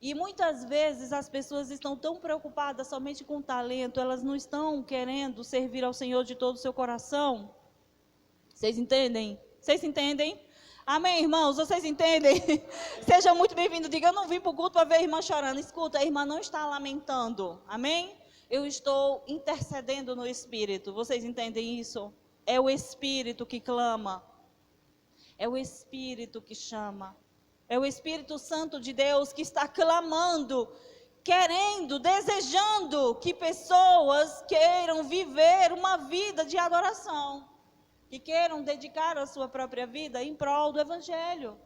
E muitas vezes as pessoas estão tão preocupadas somente com o talento, elas não estão querendo servir ao Senhor de todo o seu coração. Vocês entendem? Vocês entendem? Amém, irmãos? Vocês entendem? Sejam muito bem-vindos. Diga, eu não vim para o culto para ver a irmã chorando. Escuta, a irmã não está lamentando. Amém? Eu estou intercedendo no Espírito. Vocês entendem isso? É o Espírito que clama. É o Espírito que chama. É o Espírito Santo de Deus que está clamando, querendo, desejando que pessoas queiram viver uma vida de adoração. Que queiram dedicar a sua própria vida em prol do Evangelho.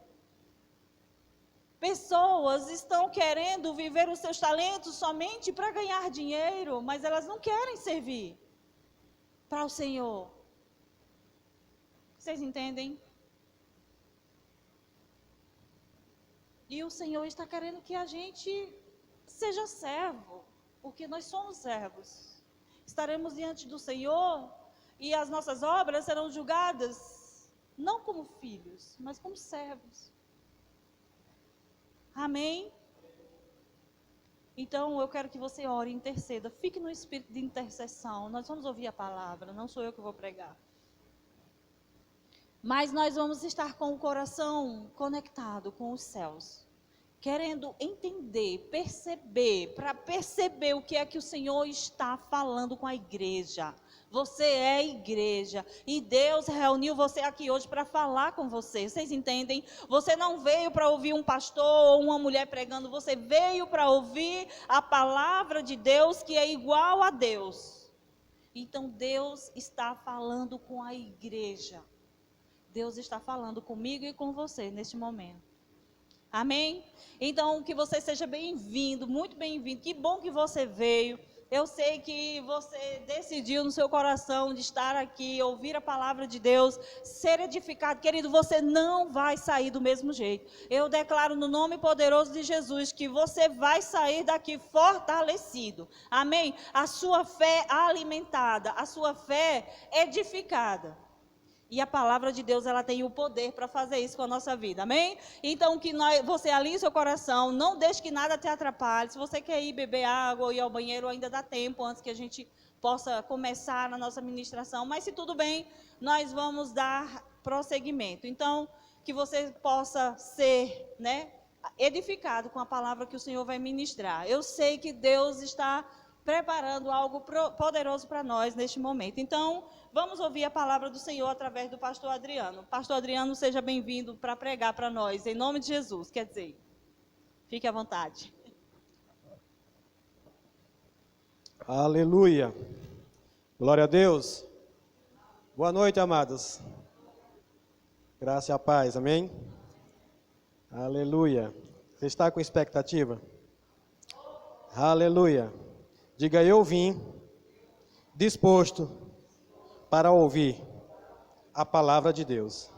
Pessoas estão querendo viver os seus talentos somente para ganhar dinheiro, mas elas não querem servir para o Senhor. Vocês entendem? E o Senhor está querendo que a gente seja servo, porque nós somos servos. Estaremos diante do Senhor e as nossas obras serão julgadas não como filhos, mas como servos. Amém? Então eu quero que você ore, interceda, fique no espírito de intercessão. Nós vamos ouvir a palavra, não sou eu que vou pregar. Mas nós vamos estar com o coração conectado com os céus, querendo entender, perceber, para perceber o que é que o Senhor está falando com a igreja. Você é a igreja e Deus reuniu você aqui hoje para falar com você. Vocês entendem? Você não veio para ouvir um pastor ou uma mulher pregando, você veio para ouvir a palavra de Deus que é igual a Deus. Então Deus está falando com a igreja. Deus está falando comigo e com você neste momento. Amém? Então, que você seja bem-vindo, muito bem-vindo. Que bom que você veio. Eu sei que você decidiu no seu coração de estar aqui, ouvir a palavra de Deus, ser edificado. Querido, você não vai sair do mesmo jeito. Eu declaro no nome poderoso de Jesus que você vai sair daqui fortalecido. Amém? A sua fé alimentada, a sua fé edificada. E a palavra de Deus, ela tem o poder para fazer isso com a nossa vida, amém? Então, você alinhe seu coração, não deixe que nada te atrapalhe. Se você quer ir beber água ou ir ao banheiro, ainda dá tempo antes que a gente possa começar na nossa ministração. Mas se tudo bem, nós vamos dar prosseguimento. Então, que você possa ser, edificado com a palavra que o Senhor vai ministrar. Eu sei que Deus está preparando algo poderoso para nós neste momento. Então, vamos ouvir a palavra do Senhor através do pastor Adriano. Pastor Adriano, seja bem-vindo para pregar para nós, em nome de Jesus. Quer dizer, fique à vontade. Aleluia. Glória a Deus. Boa noite, amados. Graça e a paz, amém? Aleluia. Você está com expectativa? Aleluia. Diga, eu vim disposto para ouvir a palavra de Deus.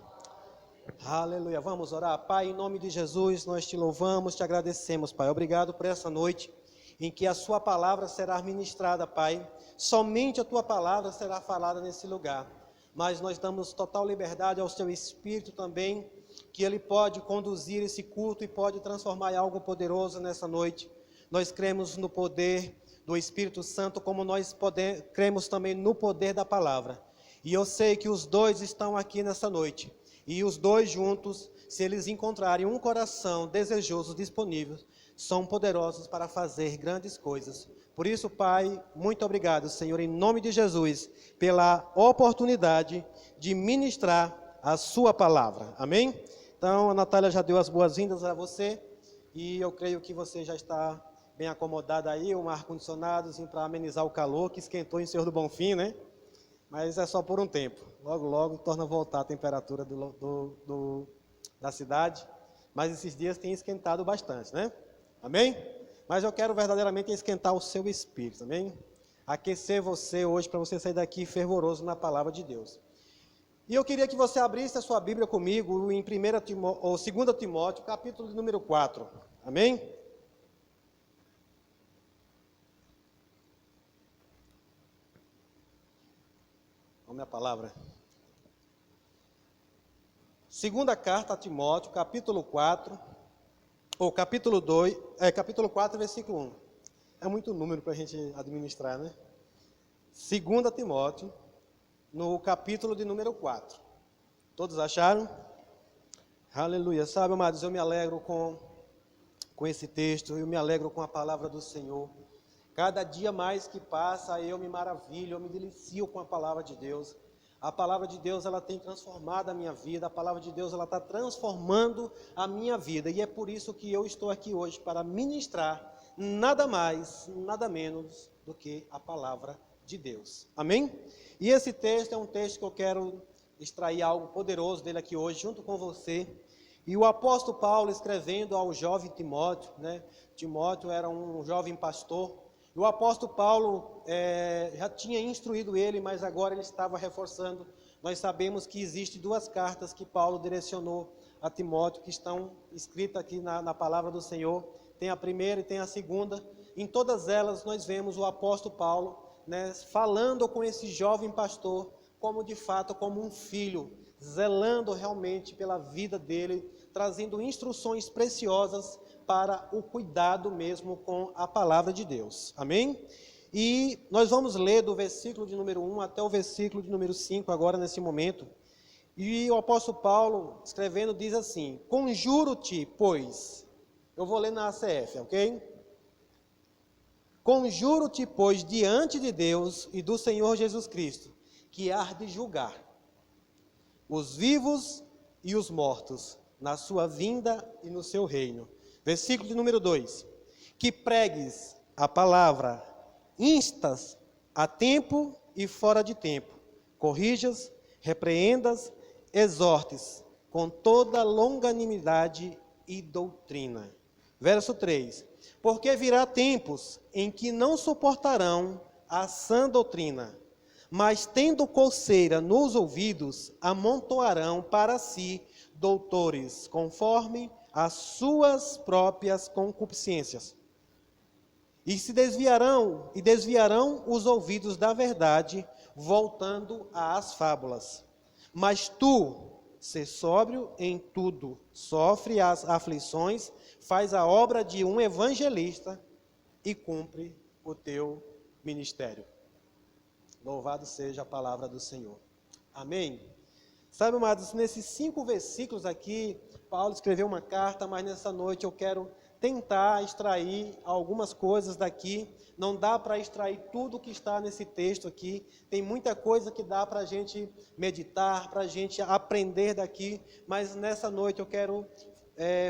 Aleluia. Vamos orar. Pai, em nome de Jesus, nós te louvamos, te agradecemos, Pai. Obrigado por essa noite em que a sua palavra será ministrada, Pai. Somente a tua palavra será falada nesse lugar. Mas nós damos total liberdade ao seu Espírito também, que ele pode conduzir esse culto e pode transformar em algo poderoso nessa noite. Nós cremos no poder do Espírito Santo, como nós cremos também no poder da palavra. E eu sei que os dois estão aqui nessa noite. E os dois juntos, se eles encontrarem um coração desejoso, disponível, são poderosos para fazer grandes coisas. Por isso, Pai, muito obrigado, Senhor, em nome de Jesus, pela oportunidade de ministrar a sua palavra. Amém? Então, a Natália já deu as boas-vindas a você. E eu creio que você já está bem acomodado aí, um ar-condicionadozinho para amenizar o calor, que esquentou em Senhor do Bonfim, né? Mas é só por um tempo. Logo, logo, torna a voltar a temperatura da cidade. Mas esses dias tem esquentado bastante, né? Amém? Mas eu quero verdadeiramente esquentar o seu espírito, amém? Aquecer você hoje, para você sair daqui fervoroso na palavra de Deus. E eu queria que você abrisse a sua Bíblia comigo em 2 Timóteo, capítulo número 4. Amém? Vamos à palavra. Segunda carta a Timóteo, capítulo 4, ou capítulo 4, versículo 1. É muito número para a gente administrar, né? 2 Timóteo, no capítulo de número 4. Todos acharam? Aleluia. Sabe, amados, eu me alegro com esse texto, eu me alegro com a palavra do Senhor. Cada dia mais que passa, eu me maravilho, eu me delicio com a palavra de Deus. A palavra de Deus, ela tem transformado a minha vida, a palavra de Deus, ela está transformando a minha vida. E é por isso que eu estou aqui hoje, para ministrar nada mais, nada menos do que a palavra de Deus. Amém? E esse texto é um texto que eu quero extrair algo poderoso dele aqui hoje, junto com você. E o apóstolo Paulo, escrevendo ao jovem Timóteo, né? Timóteo era um jovem pastor. E o apóstolo Paulo já tinha instruído ele, mas agora ele estava reforçando. Nós sabemos que existem 2 cartas que Paulo direcionou a Timóteo, que estão escritas aqui na palavra do Senhor. Tem a primeira e tem a segunda. Em todas elas nós vemos o apóstolo Paulo, né, falando com esse jovem pastor, como de fato, como um filho, zelando realmente pela vida dele, trazendo instruções preciosas para o cuidado mesmo com a palavra de Deus. Amém? E nós vamos ler do versículo de número 1 até o versículo de número 5 agora nesse momento. E o apóstolo Paulo, escrevendo, diz assim: conjuro-te, pois, eu vou ler na ACF, ok? Conjuro-te, pois, diante de Deus e do Senhor Jesus Cristo, que há de julgar os vivos e os mortos, na sua vinda e no seu reino. Versículo de número 2. Que pregues a palavra, instas a tempo e fora de tempo, corrijas, repreendas, exortes, com toda longanimidade e doutrina. Verso 3. Porque virá tempos em que não suportarão a sã doutrina, mas tendo coceira nos ouvidos, amontoarão para si doutores, conforme as suas próprias concupiscências. E desviarão os ouvidos da verdade, voltando às fábulas. Mas tu, sê sóbrio em tudo, sofre as aflições, faz a obra de um evangelista e cumpre o teu ministério. Louvado seja a palavra do Senhor. Amém? Sabe, amados, nesses 5 versículos aqui, Paulo escreveu uma carta, mas nessa noite eu quero tentar extrair algumas coisas daqui. Não dá para extrair tudo que está nesse texto aqui. Tem muita coisa que dá para a gente meditar, para a gente aprender daqui. Mas nessa noite eu quero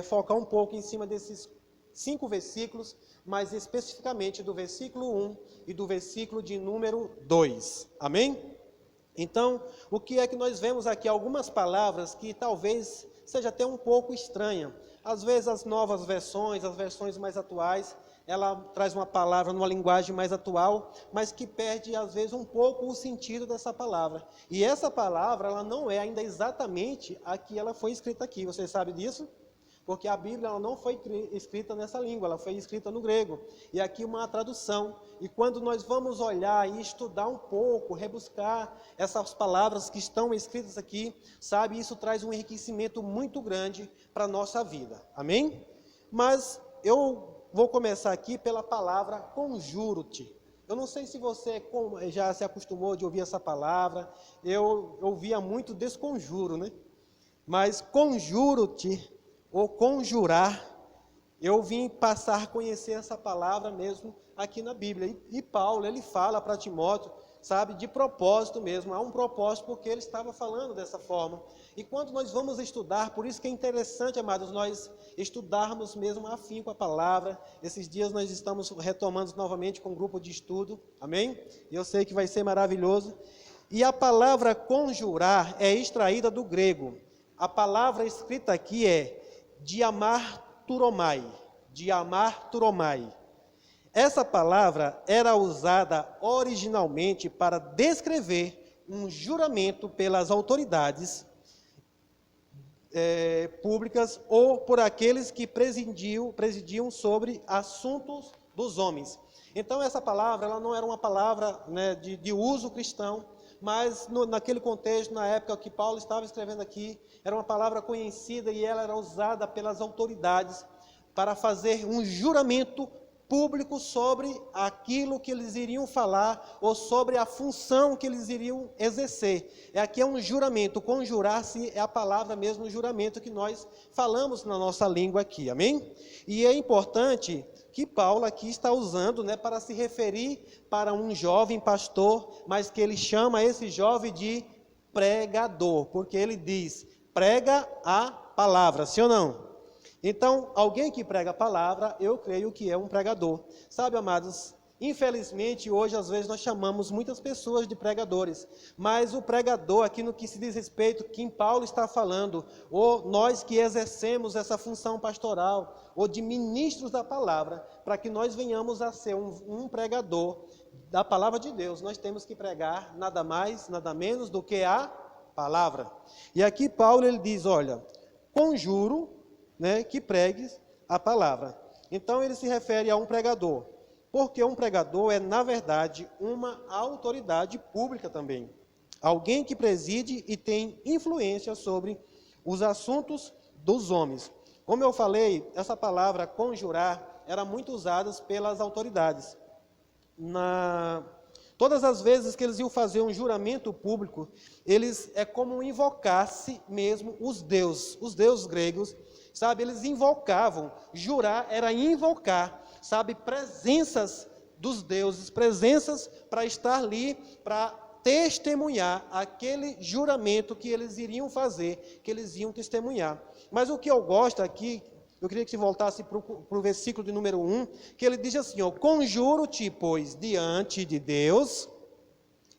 focar um pouco em cima desses 5 versículos, mas especificamente do versículo 1 e do versículo de número 2. Amém? Então, o que é que nós vemos aqui? Algumas palavras que talvez seja até um pouco estranha. Às vezes as novas versões, as versões mais atuais, ela traz uma palavra numa linguagem mais atual, mas que perde às vezes um pouco o sentido dessa palavra. E essa palavra, ela não é ainda exatamente a que ela foi escrita aqui. Você sabe disso? Porque a Bíblia ela não foi escrita nessa língua, ela foi escrita no grego. E aqui uma tradução. E quando nós vamos olhar e estudar um pouco, rebuscar essas palavras que estão escritas aqui, sabe, isso traz um enriquecimento muito grande para a nossa vida. Amém? Mas eu vou começar aqui pela palavra conjuro-te. Eu não sei se você já se acostumou de ouvir essa palavra. Eu ouvia muito desconjuro, né? Mas conjuro-te, ou conjurar, eu vim passar a conhecer essa palavra mesmo aqui na Bíblia. E Paulo, ele fala para Timóteo, sabe, de propósito mesmo, há um propósito porque ele estava falando dessa forma. E quando nós vamos estudar, por isso que é interessante, amados, nós estudarmos mesmo afinco a palavra. Esses dias nós estamos retomando novamente com um grupo de estudo, amém? E eu sei que vai ser maravilhoso. E a palavra conjurar é extraída do grego. A palavra escrita aqui é diamarturomai. Essa palavra era usada originalmente para descrever um juramento pelas autoridades públicas ou por aqueles que presidiam sobre assuntos dos homens. Então essa palavra ela não era uma palavra, né, de uso cristão, mas naquele contexto, na época que Paulo estava escrevendo aqui, era uma palavra conhecida e ela era usada pelas autoridades para fazer um juramento público sobre aquilo que eles iriam falar ou sobre a função que eles iriam exercer. Aqui é um juramento, conjurar-se é a palavra mesmo, juramento que nós falamos na nossa língua aqui, amém? E é importante que Paulo aqui está usando, né, para se referir para um jovem pastor, mas que ele chama esse jovem de pregador, porque ele diz, prega a palavra, sim ou não? Então, alguém que prega a palavra, eu creio que é um pregador. Sabe, amados, infelizmente, hoje, às vezes, nós chamamos muitas pessoas de pregadores, mas o pregador, aqui no que se diz respeito, quem Paulo está falando, ou nós que exercemos essa função pastoral, ou de ministros da palavra, para que nós venhamos a ser um pregador da palavra de Deus, nós temos que pregar nada mais, nada menos do que a palavra. E aqui Paulo, ele diz, olha, conjuro, né, que pregues a palavra. Então ele se refere a um pregador, porque um pregador é, na verdade, uma autoridade pública também. Alguém que preside e tem influência sobre os assuntos dos homens. Como eu falei, essa palavra conjurar era muito usada pelas autoridades. Todas as vezes que eles iam fazer um juramento público, eles é como invocar-se mesmo os deuses gregos, sabe, eles invocavam, jurar era invocar, sabe, presenças dos deuses, presenças para estar ali, para testemunhar aquele juramento que eles iriam fazer, que eles iam testemunhar. Mas o que eu gosto aqui, eu queria que você voltasse para o versículo de número 1, que ele diz assim, ó, conjuro-te, pois, diante de Deus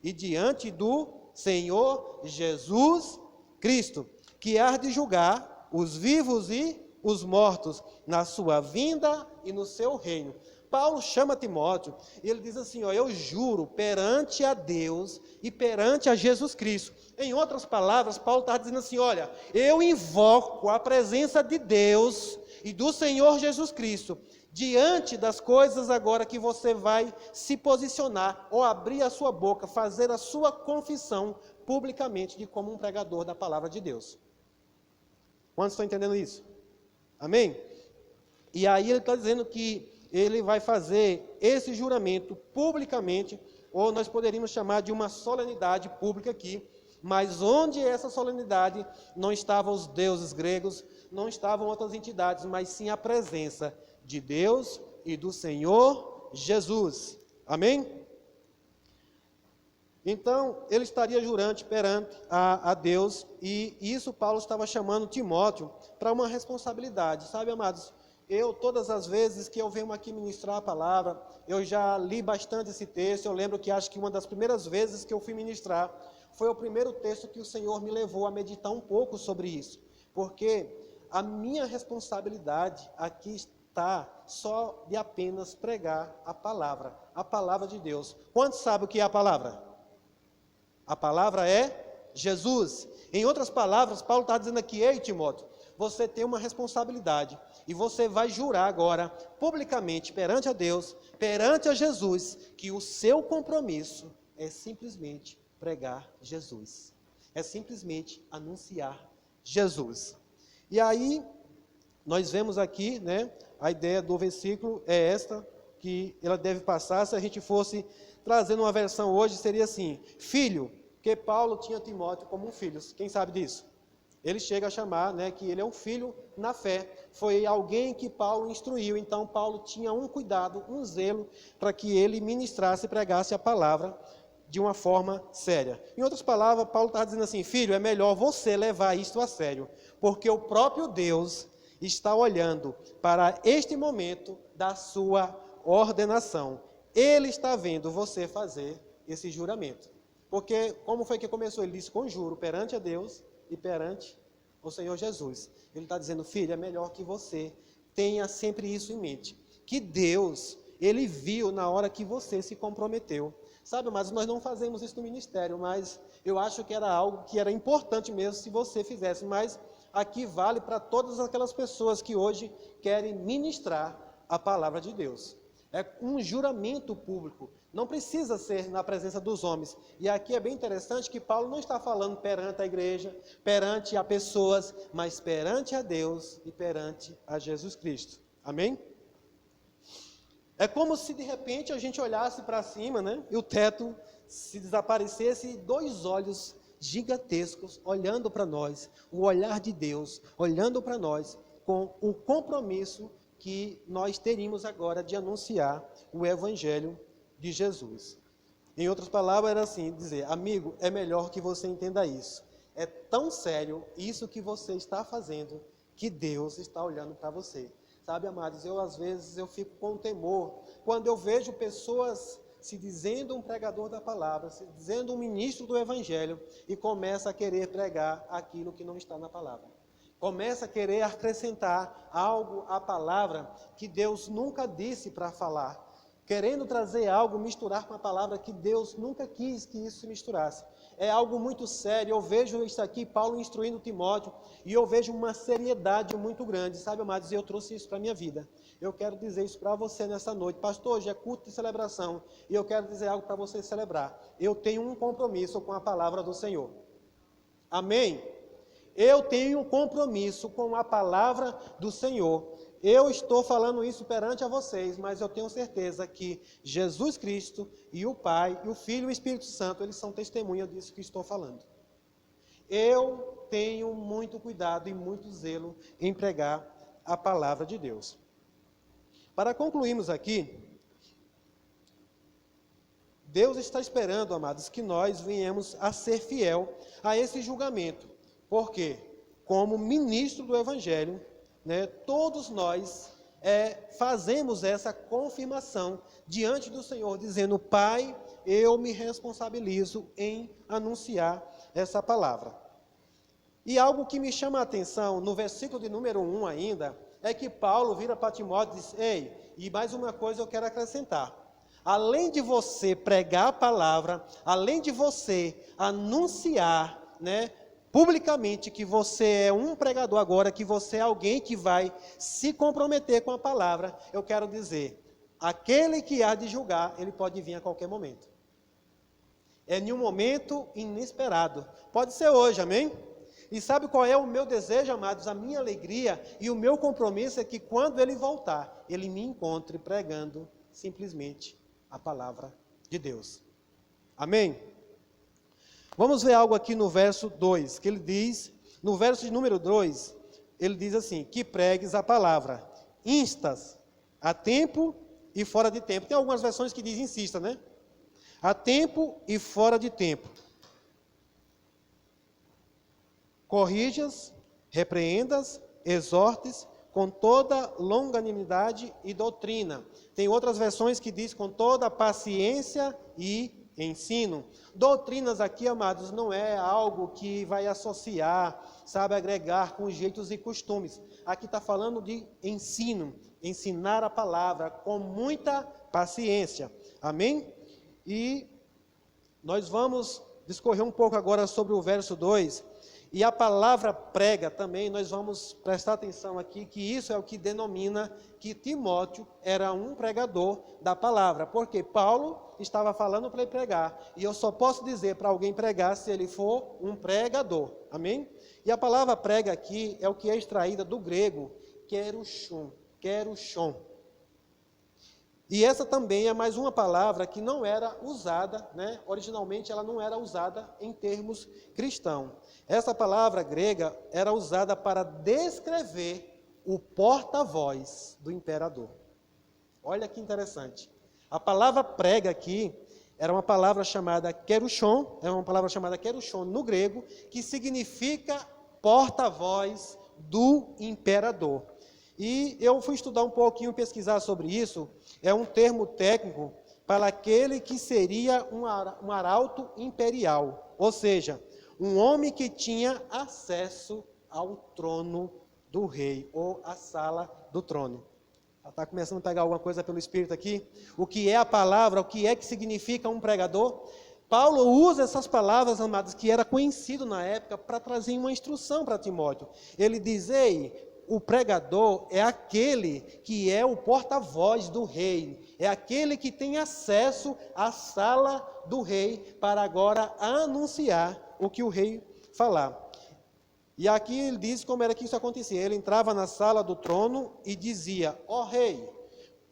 e diante do Senhor Jesus Cristo, que há de julgar os vivos e os mortos, na sua vinda e no seu reino. Paulo chama Timóteo e ele diz assim, ó, eu juro perante a Deus e perante a Jesus Cristo. Em outras palavras, Paulo está dizendo assim, olha, eu invoco a presença de Deus e do Senhor Jesus Cristo, diante das coisas agora que você vai se posicionar, ou abrir a sua boca, fazer a sua confissão publicamente de como um pregador da palavra de Deus. Quantos estão entendendo isso? Amém? E aí ele está dizendo que ele vai fazer esse juramento publicamente, ou nós poderíamos chamar de uma solenidade pública aqui, mas onde essa solenidade não estavam os deuses gregos, não estavam outras entidades, mas sim a presença de Deus e do Senhor Jesus. Amém? Então, ele estaria jurante perante a Deus, e isso Paulo estava chamando Timóteo para uma responsabilidade. Sabe, amados, todas as vezes que eu venho aqui ministrar a palavra, eu já li bastante esse texto, eu lembro que acho que uma das primeiras vezes que eu fui ministrar, foi o primeiro texto que o Senhor me levou a meditar um pouco sobre isso, porque a minha responsabilidade aqui está só de apenas pregar a palavra de Deus. Quantos sabem o que é a palavra? A palavra é Jesus. Em outras palavras, Paulo está dizendo aqui, ei Timóteo, você tem uma responsabilidade e você vai jurar agora, publicamente, perante a Deus, perante a Jesus, que o seu compromisso é simplesmente pregar Jesus. É simplesmente anunciar Jesus. E aí, nós vemos aqui, né, a ideia do versículo é esta, que ela deve passar, se a gente fosse trazendo uma versão hoje, seria assim, filho, porque Paulo tinha Timóteo como um filho, quem sabe disso? Ele chega a chamar, né, que ele é um filho na fé, foi alguém que Paulo instruiu, então Paulo tinha um cuidado, um zelo, para que ele ministrasse e pregasse a palavra de uma forma séria. Em outras palavras, Paulo está dizendo assim, filho, é melhor você levar isto a sério, porque o próprio Deus está olhando para este momento da sua ordenação. Ele está vendo você fazer esse juramento. Porque, como foi que começou? Ele disse, conjuro perante a Deus e perante o Senhor Jesus. Ele está dizendo, filho, é melhor que você tenha sempre isso em mente. Que Deus, Ele viu na hora que você se comprometeu. Sabe, mas nós não fazemos isso no ministério, mas eu acho que era algo que era importante mesmo se você fizesse. Mas aqui vale para todas aquelas pessoas que hoje querem ministrar a palavra de Deus. É um juramento público, não precisa ser na presença dos homens. E aqui é bem interessante que Paulo não está falando perante a igreja, perante a pessoas, mas perante a Deus e perante a Jesus Cristo. Amém? É como se de repente a gente olhasse para cima, né? E o teto se desaparecesse e 2 olhos gigantescos olhando para nós, o olhar de Deus olhando para nós, com o compromisso que nós teríamos agora de anunciar o Evangelho de Jesus. Em outras palavras, era assim, dizer, amigo, é melhor que você entenda isso. É tão sério isso que você está fazendo, que Deus está olhando para você. Sabe, amados, às vezes eu fico com temor, quando eu vejo pessoas se dizendo um pregador da palavra, se dizendo um ministro do Evangelho, e começa a querer pregar aquilo que não está na palavra. Começa a querer acrescentar algo à palavra que Deus nunca disse para falar. Querendo trazer algo, misturar com a palavra que Deus nunca quis que isso se misturasse. É algo muito sério. Eu vejo isso aqui, Paulo instruindo Timóteo, e eu vejo uma seriedade muito grande, sabe, amados? E eu trouxe isso para a minha vida. Eu quero dizer isso para você nessa noite. Pastor, hoje é culto de celebração, e eu quero dizer algo para você celebrar. Eu tenho um compromisso com a palavra do Senhor. Amém? Eu tenho um compromisso com a palavra do Senhor. Eu estou falando isso perante a vocês, mas eu tenho certeza que Jesus Cristo e o Pai, e o Filho e o Espírito Santo, eles são testemunha disso que estou falando. Eu tenho muito cuidado e muito zelo em pregar a palavra de Deus. Para concluirmos aqui, Deus está esperando, amados, que nós venhamos a ser fiel a esse julgamento. Porque, como ministro do Evangelho, todos nós fazemos essa confirmação diante do Senhor, dizendo, Pai, eu me responsabilizo em anunciar essa palavra. E algo que me chama a atenção, no versículo de número 1 ainda, é que Paulo vira para Timóteo e diz, ei, e mais uma coisa eu quero acrescentar. Além de você pregar a palavra, além de você anunciar, publicamente que você é um pregador agora, que você é alguém que vai se comprometer com a palavra, eu quero dizer, aquele que há de julgar, ele pode vir a qualquer momento. É em um momento inesperado. Pode ser hoje, amém? E sabe qual é o meu desejo, amados? A minha alegria e o meu compromisso é que quando ele voltar, ele me encontre pregando simplesmente a palavra de Deus. Amém? Vamos ver algo aqui no verso 2, que ele diz, no verso de número 2, ele diz assim, que pregues a palavra, instas, a tempo e fora de tempo. Tem algumas versões que dizem insista, A tempo e fora de tempo. Corrijas, repreendas, exortes, com toda longanimidade e doutrina. Tem outras versões que diz com toda paciência e ensino. Doutrinas aqui, amados, não é algo que vai associar, agregar com jeitos e costumes. Aqui está falando de ensino, ensinar a palavra com muita paciência. Amém? E nós vamos discorrer um pouco agora sobre o verso 2. E a palavra prega também, nós vamos prestar atenção aqui, que isso é o que denomina que Timóteo era um pregador da palavra, porque Paulo estava falando para ele pregar, e eu só posso dizer para alguém pregar se ele for um pregador, amém? E a palavra prega aqui é o que é extraída do grego, kerushon. E essa também é mais uma palavra que não era usada, originalmente ela não era usada em termos cristãos. Essa palavra grega era usada para descrever o porta-voz do imperador. Olha que interessante. A palavra prega aqui era uma palavra chamada kerushon, no grego, que significa porta-voz do imperador. E eu fui estudar um pouquinho, pesquisar sobre isso. É um termo técnico para aquele que seria um arauto imperial, ou seja, um homem que tinha acesso ao trono do rei, ou à sala do trono. Está começando a pegar alguma coisa pelo Espírito aqui? O que é a palavra, o que é que significa um pregador? Paulo usa essas palavras, amados, que era conhecido na época, para trazer uma instrução para Timóteo. Ele diz, ei, o pregador é aquele que é o porta-voz do rei, é aquele que tem acesso à sala do rei para agora anunciar o que o rei falar. E aqui ele diz como era que isso acontecia. Ele entrava na sala do trono e dizia: ó rei,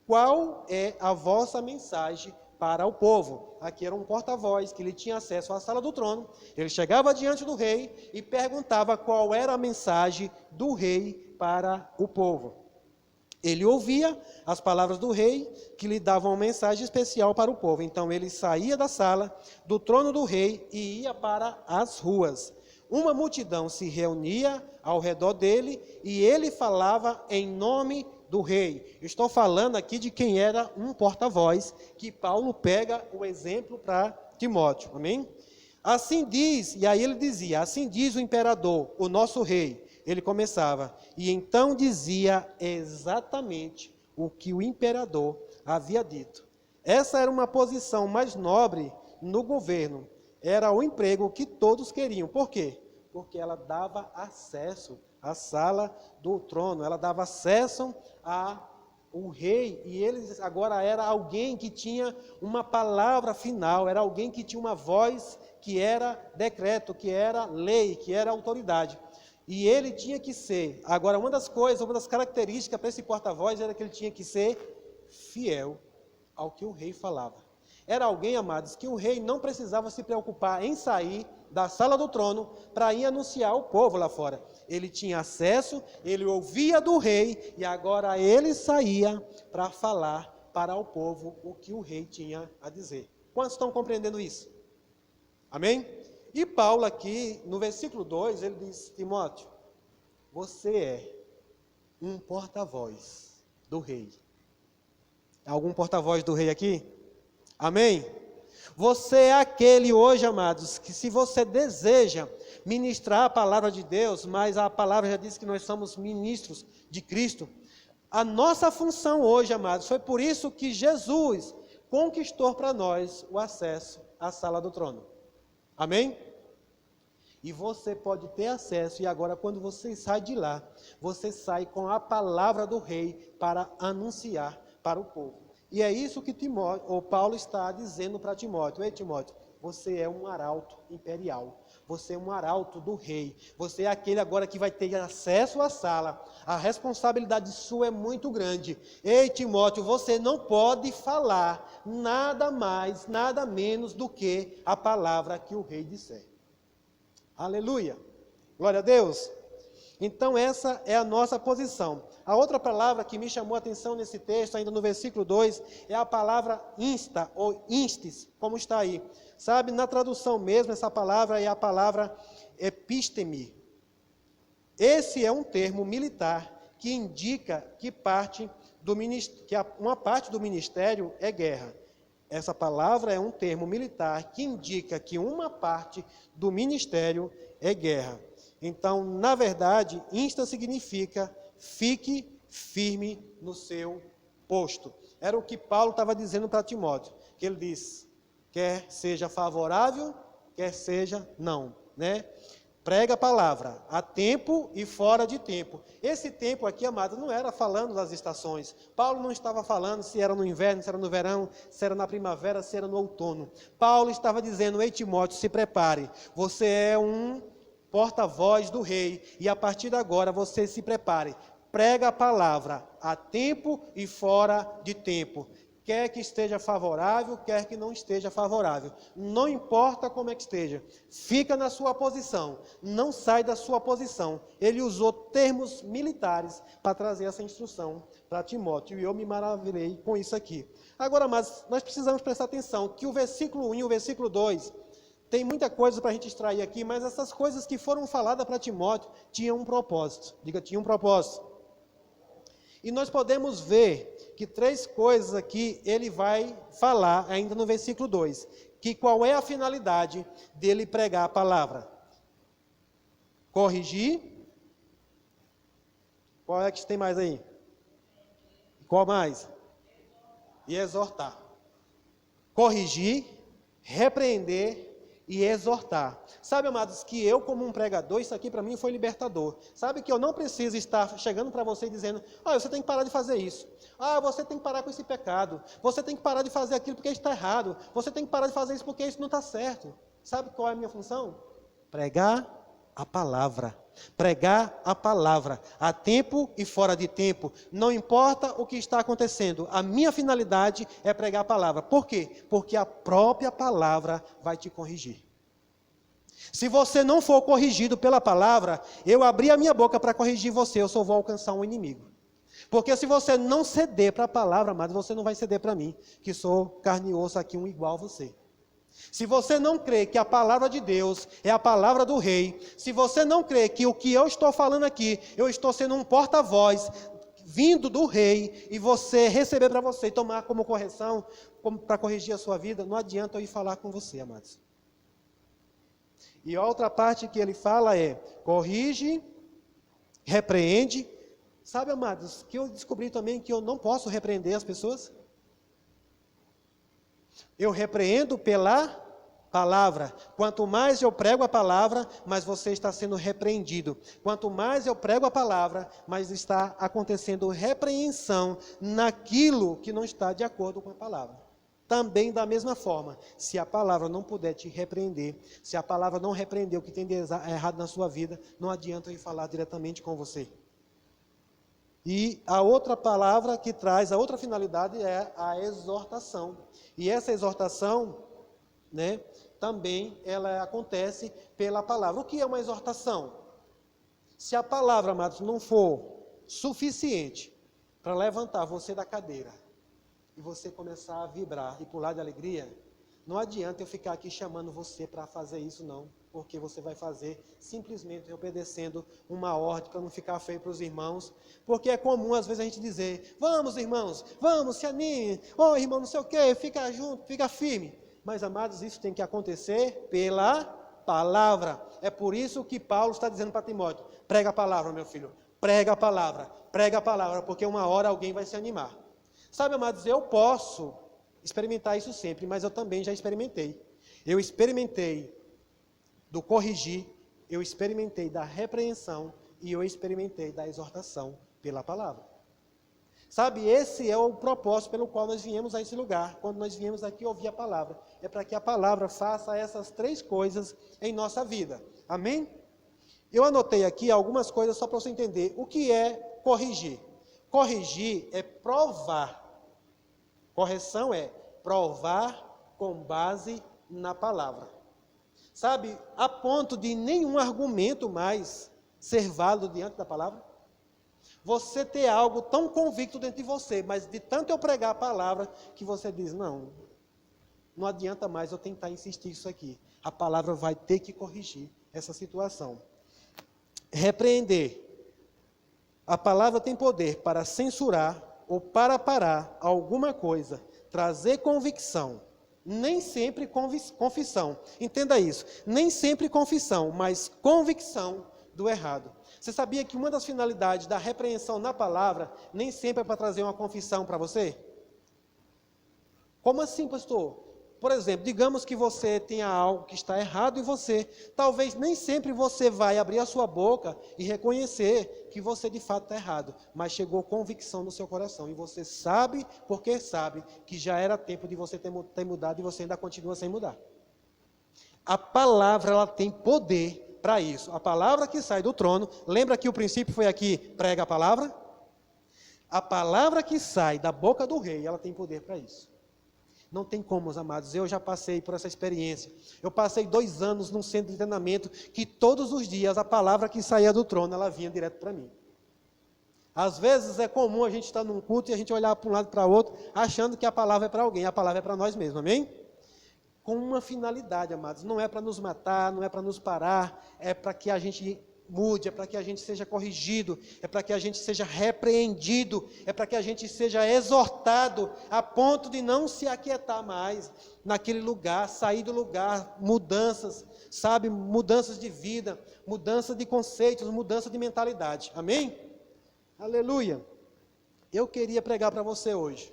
qual é a vossa mensagem para o povo? Aqui era um porta-voz que ele tinha acesso à sala do trono. Ele chegava diante do rei e perguntava qual era a mensagem do rei para o povo. Ele ouvia as palavras do rei, que lhe davam uma mensagem especial para o povo. Então ele saía da sala, do trono do rei, e ia para as ruas. Uma multidão se reunia ao redor dele, e ele falava em nome do rei. Estou falando aqui de quem era um porta-voz, que Paulo pega o exemplo para Timóteo. Amém? Assim diz, e aí ele dizia: assim diz o imperador, o nosso rei. Ele começava, e então dizia exatamente o que o imperador havia dito. Essa era uma posição mais nobre no governo. Era o emprego que todos queriam. Por quê? Porque ela dava acesso à sala do trono, ela dava acesso ao rei, e ele agora era alguém que tinha uma palavra final, era alguém que tinha uma voz que era decreto, que era lei, que era autoridade. E ele tinha que ser, agora uma das características para esse porta-voz era que ele tinha que ser fiel ao que o rei falava. Era alguém, amados, que o rei não precisava se preocupar em sair da sala do trono para ir anunciar ao povo lá fora. Ele tinha acesso, ele ouvia do rei e agora ele saía para falar para o povo o que o rei tinha a dizer. Quantos estão compreendendo isso? Amém? E Paulo aqui, no versículo 2, ele diz: Timóteo, você é um porta-voz do rei. Algum porta-voz do rei aqui? Amém? Você é aquele hoje, amados, que se você deseja ministrar a palavra de Deus, mas a palavra já diz que nós somos ministros de Cristo, a nossa função hoje, amados, foi por isso que Jesus conquistou para nós o acesso à sala do trono. Amém? E você pode ter acesso, e agora quando você sai de lá, você sai com a palavra do rei para anunciar para o povo. E é isso que Paulo está dizendo para Timóteo: ei Timóteo, você é um arauto imperial, você é um arauto do rei, você é aquele agora que vai ter acesso à sala, a responsabilidade sua é muito grande. Ei Timóteo, você não pode falar nada mais, nada menos do que a palavra que o rei disser. Aleluia, glória a Deus. Então essa é a nossa posição. A outra palavra que me chamou a atenção nesse texto, ainda no versículo 2, é a palavra insta, ou instis, como está aí. Sabe, na tradução mesmo, essa palavra é a palavra episteme. Esse é um termo militar que indica que uma parte do ministério é guerra. Essa palavra é um termo militar que indica que uma parte do ministério é guerra. Então, na verdade, insta significa fique firme no seu posto. Era o que Paulo estava dizendo para Timóteo, que ele diz, quer seja favorável, quer seja não, né? Prega a palavra, a tempo e fora de tempo. Esse tempo aqui, amado, não era falando das estações. Paulo não estava falando se era no inverno, se era no verão, se era na primavera, se era no outono. Paulo estava dizendo: ei Timóteo, se prepare, você é um porta-voz do rei, e a partir de agora você se prepare. Prega a palavra, a tempo e fora de tempo. Quer que esteja favorável, quer que não esteja favorável. Não importa como é que esteja. Fica na sua posição. Não sai da sua posição. Ele usou termos militares para trazer essa instrução para Timóteo. E eu me maravilhei com isso aqui. Agora, mas nós precisamos prestar atenção que o versículo 1 e o versículo 2, tem muita coisa para a gente extrair aqui, mas essas coisas que foram faladas para Timóteo tinham um propósito. Diga, tinha um propósito. E nós podemos ver que 3 coisas aqui ele vai falar ainda no versículo 2. Que qual é a finalidade dele pregar a palavra? Corrigir. Qual é que tem mais aí? Qual mais? E exortar. Corrigir, repreender e exortar. Sabe, amados, que eu como um pregador, isso aqui para mim foi libertador. Sabe que eu não preciso estar chegando para você e dizendo: você tem que parar de fazer isso. Você tem que parar com esse pecado. Você tem que parar de fazer aquilo porque está errado. Você tem que parar de fazer isso porque isso não está certo. Sabe qual é a minha função? Pregar a palavra. Pregar a palavra, a tempo e fora de tempo. Não importa o que está acontecendo, a minha finalidade é pregar a palavra. Por quê? Porque a própria palavra vai te corrigir. Se você não for corrigido pela palavra, eu abri a minha boca para corrigir você, eu só vou alcançar um inimigo. Porque se você não ceder para a palavra, amado, você não vai ceder para mim, que sou carne e osso aqui, um igual a você. Se você não crê que a palavra de Deus é a palavra do rei, se você não crê que o que eu estou falando aqui, eu estou sendo um porta-voz vindo do rei, e você receber para você e tomar como correção, para corrigir a sua vida, não adianta eu ir falar com você, amados. E a outra parte que ele fala é, corrige, repreende. Sabe, amados, que eu descobri também que eu não posso repreender as pessoas? Eu repreendo pela palavra. Quanto mais eu prego a palavra, mais você está sendo repreendido. Quanto mais eu prego a palavra, mais está acontecendo repreensão naquilo que não está de acordo com a palavra. Também da mesma forma, se a palavra não puder te repreender, se a palavra não repreender o que tem de errado na sua vida, não adianta eu ir falar diretamente com você. E a outra palavra que traz, a outra finalidade é a exortação. E essa exortação, né, também ela acontece pela palavra. O que é uma exortação? Se a palavra, amados, não for suficiente para levantar você da cadeira e você começar a vibrar e pular de alegria, não adianta eu ficar aqui chamando você para fazer isso, não. Porque você vai fazer simplesmente obedecendo uma ordem para não ficar feio para os irmãos. Porque é comum às vezes a gente dizer, vamos irmãos, vamos, se anime, oh irmão, não sei o quê, fica junto, fica firme. Mas amados, isso tem que acontecer pela palavra. É por isso que Paulo está dizendo para Timóteo, prega a palavra, meu filho, prega a palavra, porque uma hora alguém vai se animar. Sabe, amados, eu posso experimentar isso sempre, mas eu também já experimentei. Eu experimentei do corrigir, eu experimentei da repreensão e eu experimentei da exortação pela palavra. Sabe, esse é o propósito pelo qual nós viemos a esse lugar, quando nós viemos aqui ouvir a palavra. É para que a palavra faça essas três coisas em nossa vida. Amém? Eu anotei aqui algumas coisas só para você entender. O que é corrigir? Corrigir é provar. Correção é provar com base na palavra. Sabe, a ponto de nenhum argumento mais ser válido diante da palavra. Você ter algo tão convicto dentro de você, mas de tanto eu pregar a palavra, que você diz, não adianta mais eu tentar insistir isso aqui. A palavra vai ter que corrigir essa situação. Repreender. A palavra tem poder para censurar ou para parar alguma coisa, trazer convicção. Nem sempre confissão. Entenda isso. Nem sempre confissão, mas convicção do errado. Você sabia que uma das finalidades da repreensão na palavra nem sempre é para trazer uma confissão para você? Como assim, pastor? Por exemplo, digamos que você tenha algo que está errado em você. Talvez nem sempre você vai abrir a sua boca e reconhecer que você de fato está errado. Mas chegou convicção no seu coração. E você sabe, porque sabe, que já era tempo de você ter mudado e você ainda continua sem mudar. A palavra, ela tem poder para isso. A palavra que sai do trono, lembra que o princípio foi aqui, prega a palavra? A palavra que sai da boca do rei, ela tem poder para isso. Não tem como, meus amados, eu já passei por essa experiência. Eu passei 2 anos num centro de treinamento que todos os dias a palavra que saía do trono, ela vinha direto para mim. Às vezes é comum a gente estar num culto e a gente olhar para um lado e para o outro, achando que a palavra é para alguém, a palavra é para nós mesmos, amém? Com uma finalidade, amados, não é para nos matar, não é para nos parar, é para que a gente mude, é para que a gente seja corrigido, é para que a gente seja repreendido, é para que a gente seja exortado a ponto de não se aquietar mais naquele lugar, sair do lugar, mudanças, sabe, mudanças de vida, mudança de conceitos, mudança de mentalidade, amém? Aleluia! Eu queria pregar para você hoje,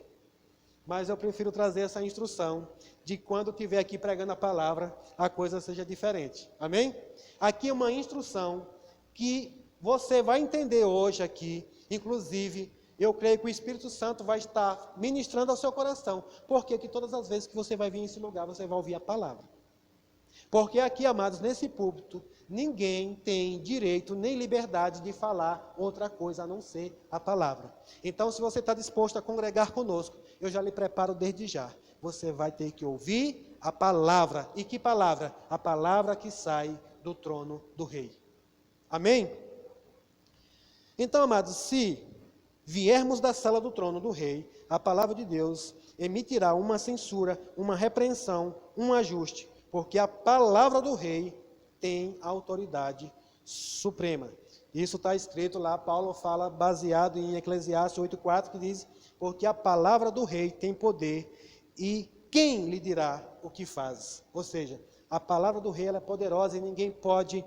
mas eu prefiro trazer essa instrução de quando eu estiver aqui pregando a palavra, a coisa seja diferente, amém? Aqui é uma instrução que você vai entender hoje aqui, inclusive, eu creio que o Espírito Santo vai estar ministrando ao seu coração, porque que todas as vezes que você vai vir nesse lugar, você vai ouvir a palavra. Porque aqui, amados, nesse púlpito, ninguém tem direito nem liberdade de falar outra coisa a não ser a palavra. Então, se você está disposto a congregar conosco, eu já lhe preparo desde já. Você vai ter que ouvir a palavra. E que palavra? A palavra que sai do trono do rei. Amém? Então, amados, se viermos da sala do trono do rei, a palavra de Deus emitirá uma censura, uma repreensão, um ajuste, porque a palavra do rei tem autoridade suprema. Isso está escrito lá, Paulo fala, baseado em Eclesiastes 8,4, que diz, porque a palavra do rei tem poder, e quem lhe dirá o que faz? Ou seja, a palavra do rei ela é poderosa e ninguém pode,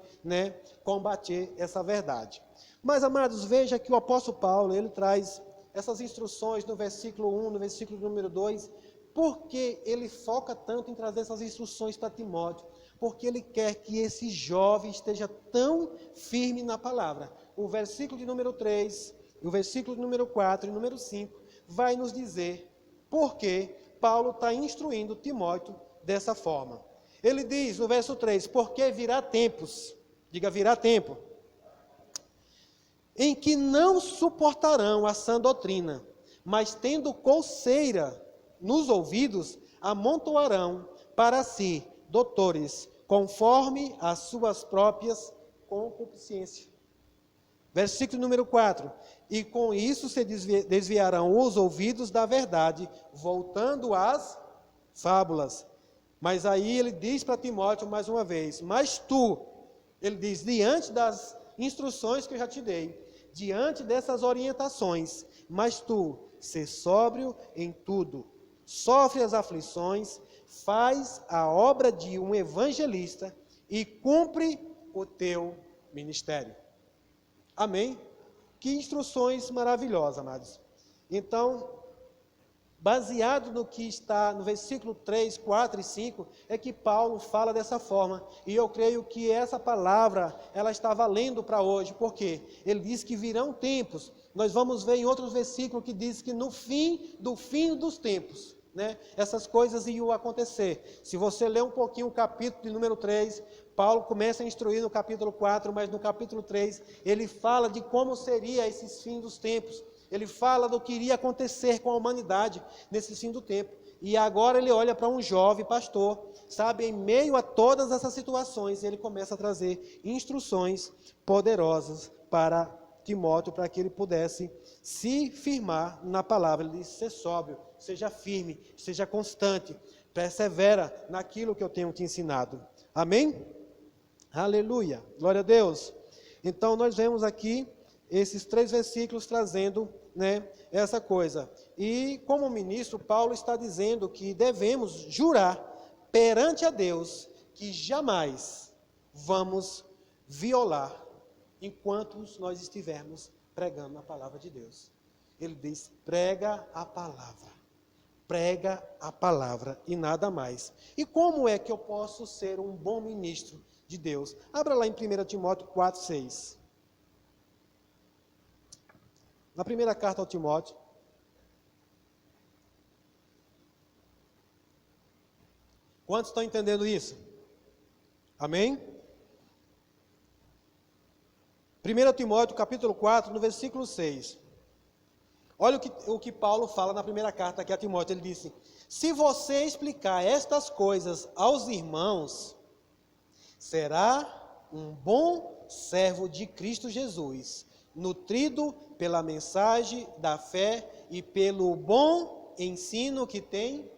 combater essa verdade. Mas, amados, veja que o apóstolo Paulo, ele traz essas instruções no versículo 1, no versículo número 2, porque ele foca tanto em trazer essas instruções para Timóteo, porque ele quer que esse jovem esteja tão firme na palavra. O versículo de número 3, o versículo de número 4 e número 5 vai nos dizer porque Paulo está instruindo Timóteo dessa forma. Ele diz no verso 3, porque virá tempos, diga virá tempo, em que não suportarão a sã doutrina, mas tendo coceira nos ouvidos, amontoarão para si doutores, conforme as suas próprias concupiscências. Versículo número 4, e com isso se desviarão os ouvidos da verdade, voltando às fábulas. Mas aí ele diz para Timóteo mais uma vez, mas tu, ele diz, diante das instruções que eu já te dei, diante dessas orientações, mas tu, sê sóbrio em tudo, sofre as aflições, faz a obra de um evangelista e cumpre o teu ministério. Amém? Que instruções maravilhosas, amados. Então, baseado no que está no versículo 3, 4 e 5, é que Paulo fala dessa forma. E eu creio que essa palavra, ela está valendo para hoje. Por quê? Ele diz que virão tempos. Nós vamos ver em outros versículos que diz que no fim dos tempos, essas coisas iam acontecer. Se você ler um pouquinho o capítulo de número 3, Paulo começa a instruir no capítulo 4, mas no capítulo 3, ele fala de como seria esses fins dos tempos. Ele fala do que iria acontecer com a humanidade nesse fim do tempo. E agora ele olha para um jovem pastor, sabe, em meio a todas essas situações, ele começa a trazer instruções poderosas para Timóteo, para que ele pudesse se firmar na palavra. Ele diz, seja sóbrio, seja firme, seja constante, persevera naquilo que eu tenho te ensinado. Amém? Aleluia, glória a Deus. Então nós vemos aqui esses 3 versículos trazendo, essa coisa. E como ministro, Paulo está dizendo que devemos jurar perante a Deus que jamais vamos violar enquanto nós estivermos pregando a palavra de Deus. Ele diz, prega a palavra e nada mais. E como é que eu posso ser um bom ministro de Deus? Abra lá em 1 Timóteo 4, 6. Na primeira carta ao Timóteo. Quantos estão entendendo isso? Amém? 1 Timóteo capítulo 4, no versículo 6. Olha o que Paulo fala na primeira carta aqui a Timóteo. Ele disse, se você explicar estas coisas aos irmãos, será um bom servo de Cristo Jesus, nutrido pela mensagem da fé e pelo bom ensino que tem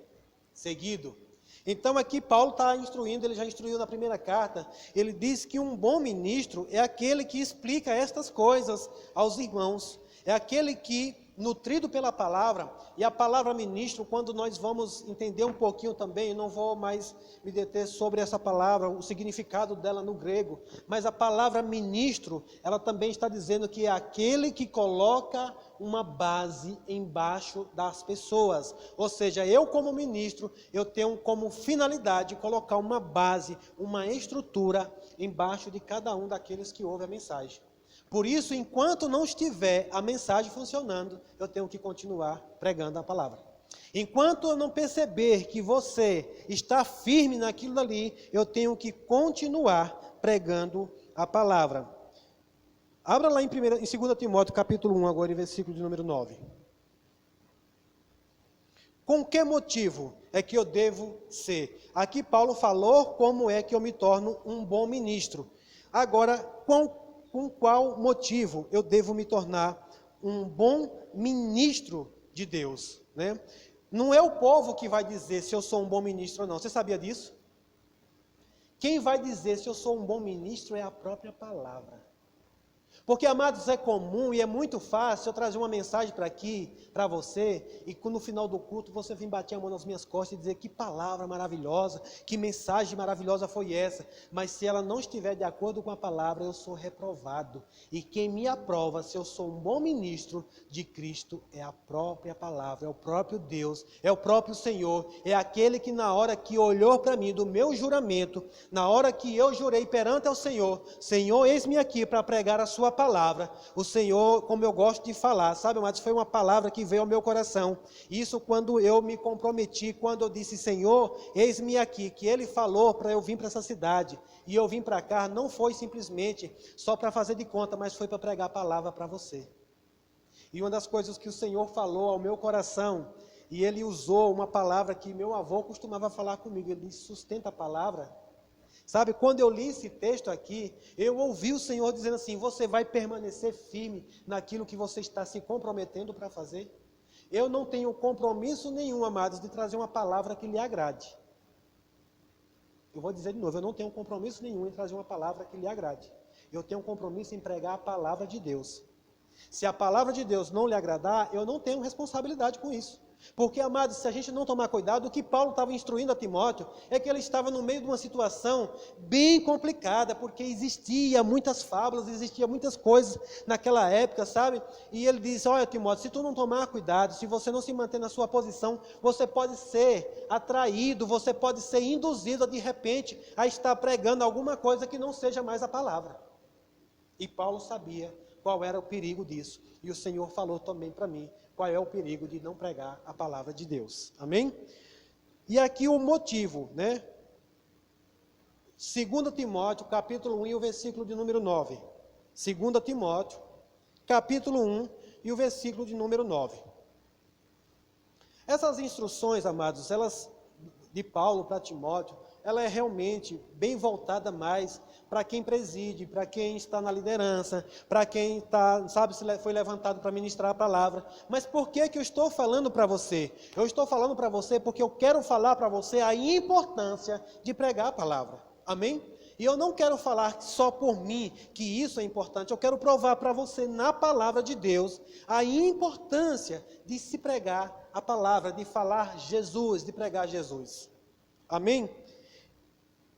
seguido. Então aqui Paulo está instruindo, ele já instruiu na primeira carta, ele diz que um bom ministro é aquele que explica estas coisas aos irmãos, é aquele que, nutrido pela palavra, e a palavra ministro, quando nós vamos entender um pouquinho também, eu não vou mais me deter sobre essa palavra, o significado dela no grego, mas a palavra ministro, ela também está dizendo que é aquele que coloca uma base embaixo das pessoas, ou seja, eu como ministro, eu tenho como finalidade colocar uma base, uma estrutura embaixo de cada um daqueles que ouvem a mensagem. Por isso, enquanto não estiver a mensagem funcionando, eu tenho que continuar pregando a palavra. Enquanto eu não perceber que você está firme naquilo dali, eu tenho que continuar pregando a palavra. Abra lá em 2 Timóteo, capítulo 1, agora, em versículo de número 9. Com que motivo é que eu devo ser? Aqui Paulo falou como é que eu me torno um bom ministro. Agora, com qual motivo eu devo me tornar um bom ministro de Deus, né? Não é o povo que vai dizer se eu sou um bom ministro ou não. Você sabia disso? Quem vai dizer se eu sou um bom ministro é a própria palavra. Porque, amados, é comum e é muito fácil eu trazer uma mensagem para aqui, para você, e no final do culto você vir bater a mão nas minhas costas e dizer que palavra maravilhosa, que mensagem maravilhosa foi essa. Mas se ela não estiver de acordo com a palavra, eu sou reprovado. E quem me aprova se eu sou um bom ministro de Cristo é a própria palavra, é o próprio Deus, é o próprio Senhor, é aquele que na hora que olhou para mim do meu juramento, na hora que eu jurei perante ao Senhor, Senhor, eis-me aqui para pregar a sua palavra. O Senhor, como eu gosto de falar, sabe, mas foi uma palavra que veio ao meu coração. Isso quando eu me comprometi, quando eu disse, Senhor, eis-me aqui, que Ele falou para eu vir para essa cidade. E eu vim para cá, não foi simplesmente só para fazer de conta, mas foi para pregar a palavra para você. E uma das coisas que o Senhor falou ao meu coração, e Ele usou uma palavra que meu avô costumava falar comigo, ele disse, sustenta a palavra. Sabe, quando eu li esse texto aqui, eu ouvi o Senhor dizendo assim, você vai permanecer firme naquilo que você está se comprometendo para fazer? Eu não tenho compromisso nenhum, amados, de trazer uma palavra que lhe agrade. Eu vou dizer de novo, eu não tenho compromisso nenhum em trazer uma palavra que lhe agrade. Eu tenho um compromisso em pregar a palavra de Deus. Se a palavra de Deus não lhe agradar, eu não tenho responsabilidade com isso. Porque, amados, se a gente não tomar cuidado, o que Paulo estava instruindo a Timóteo é que ele estava no meio de uma situação bem complicada, porque existia muitas fábulas, existia muitas coisas naquela época, sabe? E ele diz, olha Timóteo, se tu não tomar cuidado, se você não se manter na sua posição, você pode ser atraído, você pode ser induzido de repente a estar pregando alguma coisa que não seja mais a palavra. E Paulo sabia qual era o perigo disso. E o Senhor falou também para mim, qual é o perigo de não pregar a palavra de Deus. Amém? E aqui o motivo, né? 2 Timóteo, capítulo 1 e o versículo de número 9. 2 Timóteo, capítulo 1 e o versículo de número 9. Essas instruções, amados, elas de Paulo para Timóteo, ela é realmente bem voltada mais para quem preside, para quem está na liderança, para quem está, sabe, se foi levantado para ministrar a palavra. Mas por que eu estou falando para você? Eu estou falando para você porque eu quero falar para você a importância de pregar a palavra. Amém? E eu não quero falar só por mim que isso é importante, eu quero provar para você na palavra de Deus a importância de se pregar a palavra, de falar Jesus, de pregar Jesus. Amém?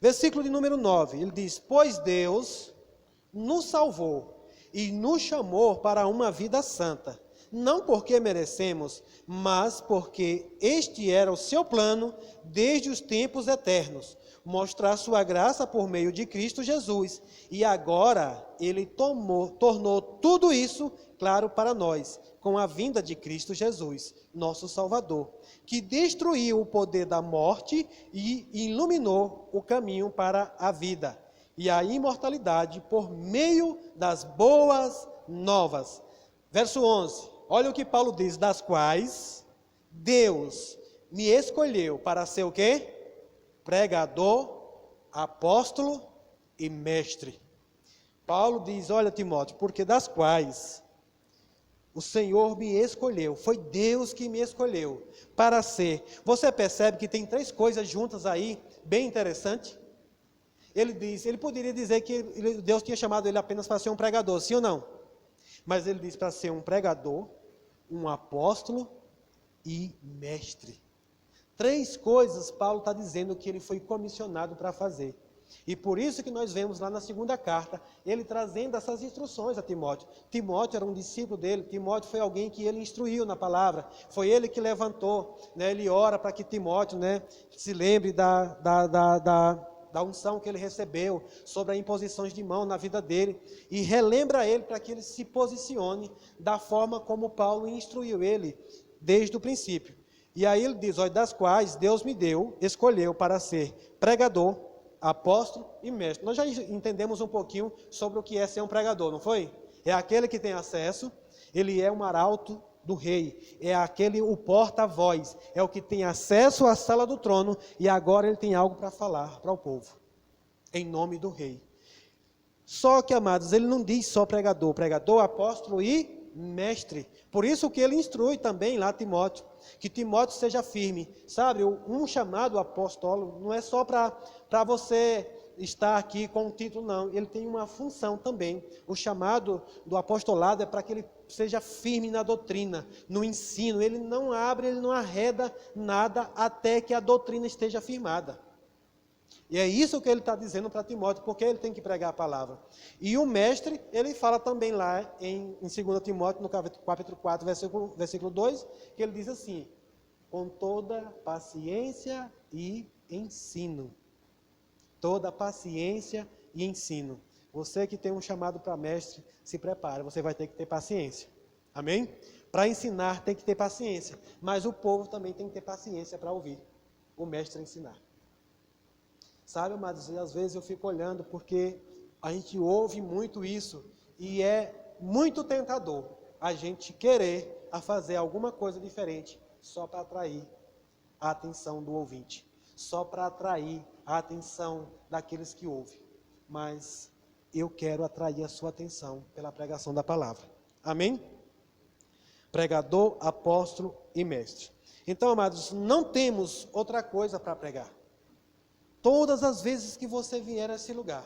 Versículo de número 9, ele diz, pois Deus nos salvou e nos chamou para uma vida santa, não porque merecemos, mas porque este era o seu plano desde os tempos eternos, mostrar sua graça por meio de Cristo Jesus, e agora ele tornou tudo isso claro para nós, com a vinda de Cristo Jesus, nosso Salvador, que destruiu o poder da morte e iluminou o caminho para a vida e a imortalidade por meio das boas novas. Verso 11, olha o que Paulo diz, das quais Deus me escolheu para ser o quê? Pregador, apóstolo e mestre. Paulo diz, olha Timóteo, porque das quais o Senhor me escolheu, foi Deus que me escolheu para ser. Você percebe que tem três coisas juntas aí, bem interessante? Ele poderia dizer que Deus tinha chamado ele apenas para ser um pregador, sim ou não? Mas ele diz para ser um pregador, um apóstolo e mestre. Três coisas Paulo está dizendo que ele foi comissionado para fazer. E por isso que nós vemos lá na segunda carta, ele trazendo essas instruções a Timóteo. Timóteo era um discípulo dele, Timóteo foi alguém que ele instruiu na palavra, foi ele que levantou, né? Ele ora para que Timóteo, né, se lembre da unção que ele recebeu, sobre as imposições de mão na vida dele, e relembra ele para que ele se posicione da forma como Paulo instruiu ele desde o princípio. E aí ele diz, olha, das quais Deus me escolheu para ser pregador, apóstolo e mestre. Nós já entendemos um pouquinho sobre o que é ser um pregador, não foi? É aquele que tem acesso, ele é um arauto do rei, é aquele, o porta-voz, é o que tem acesso à sala do trono e agora ele tem algo para falar para o povo, em nome do rei. Só que, amados, ele não diz só pregador, apóstolo e mestre. Por isso que ele instrui também lá Timóteo, que Timóteo seja firme. Sabe, um chamado apóstolo não é só para você estar aqui com um título, não. Ele tem uma função também. O chamado do apostolado é para que ele seja firme na doutrina, no ensino. Ele não abre, ele não arreda nada até que a doutrina esteja firmada. E é isso que ele está dizendo para Timóteo, porque ele tem que pregar a palavra. E o mestre, ele fala também lá em 2 Timóteo, no capítulo 4, versículo 2, que ele diz assim, com toda paciência e ensino. Toda paciência e ensino. Você que tem um chamado para mestre, se prepare, você vai ter que ter paciência. Amém? Para ensinar tem que ter paciência, mas o povo também tem que ter paciência para ouvir o mestre ensinar. Sabe, amados, às vezes eu fico olhando porque a gente ouve muito isso e é muito tentador a gente querer a fazer alguma coisa diferente só para atrair a atenção do ouvinte, só para atrair a atenção daqueles que ouvem. Mas eu quero atrair a sua atenção pela pregação da palavra. Amém? Pregador, apóstolo e mestre. Então, amados, não temos outra coisa para pregar. Todas as vezes que você vier a esse lugar.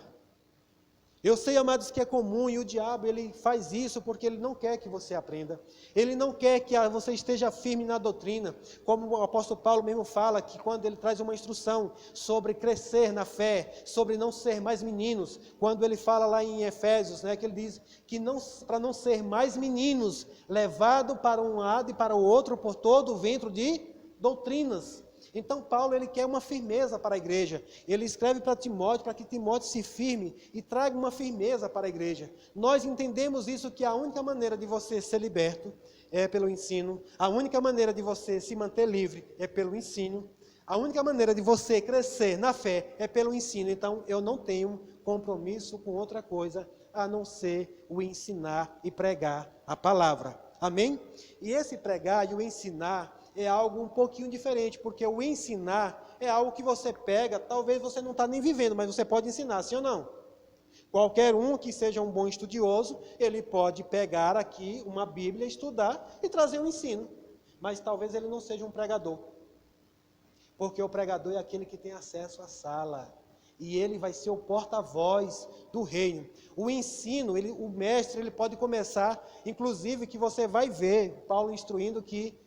Eu sei, amados, que é comum e o diabo ele faz isso porque ele não quer que você aprenda. Ele não quer que você esteja firme na doutrina. Como o apóstolo Paulo mesmo fala, que quando ele traz uma instrução sobre crescer na fé, sobre não ser mais meninos, quando ele fala lá em Efésios, que ele diz que para não ser mais meninos, levado para um lado e para o outro por todo o ventre de doutrinas. Então Paulo ele quer uma firmeza para a igreja. Ele escreve para Timóteo para que Timóteo se firme e traga uma firmeza para a igreja. Nós entendemos isso, que a única maneira de você ser liberto é pelo ensino. A única maneira de você se manter livre é pelo ensino. A única maneira de você crescer na fé é pelo ensino. Então eu não tenho compromisso com outra coisa a não ser o ensinar e pregar a palavra. Amém? E esse pregar e o ensinar é algo um pouquinho diferente, porque o ensinar é algo que você pega, talvez você não está nem vivendo, mas você pode ensinar, sim ou não? Qualquer um que seja um bom estudioso, ele pode pegar aqui uma Bíblia, estudar e trazer um ensino, mas talvez ele não seja um pregador, porque o pregador é aquele que tem acesso à sala, e ele vai ser o porta-voz do reino. O ensino, o mestre, ele pode começar, inclusive que você vai ver Paulo instruindo que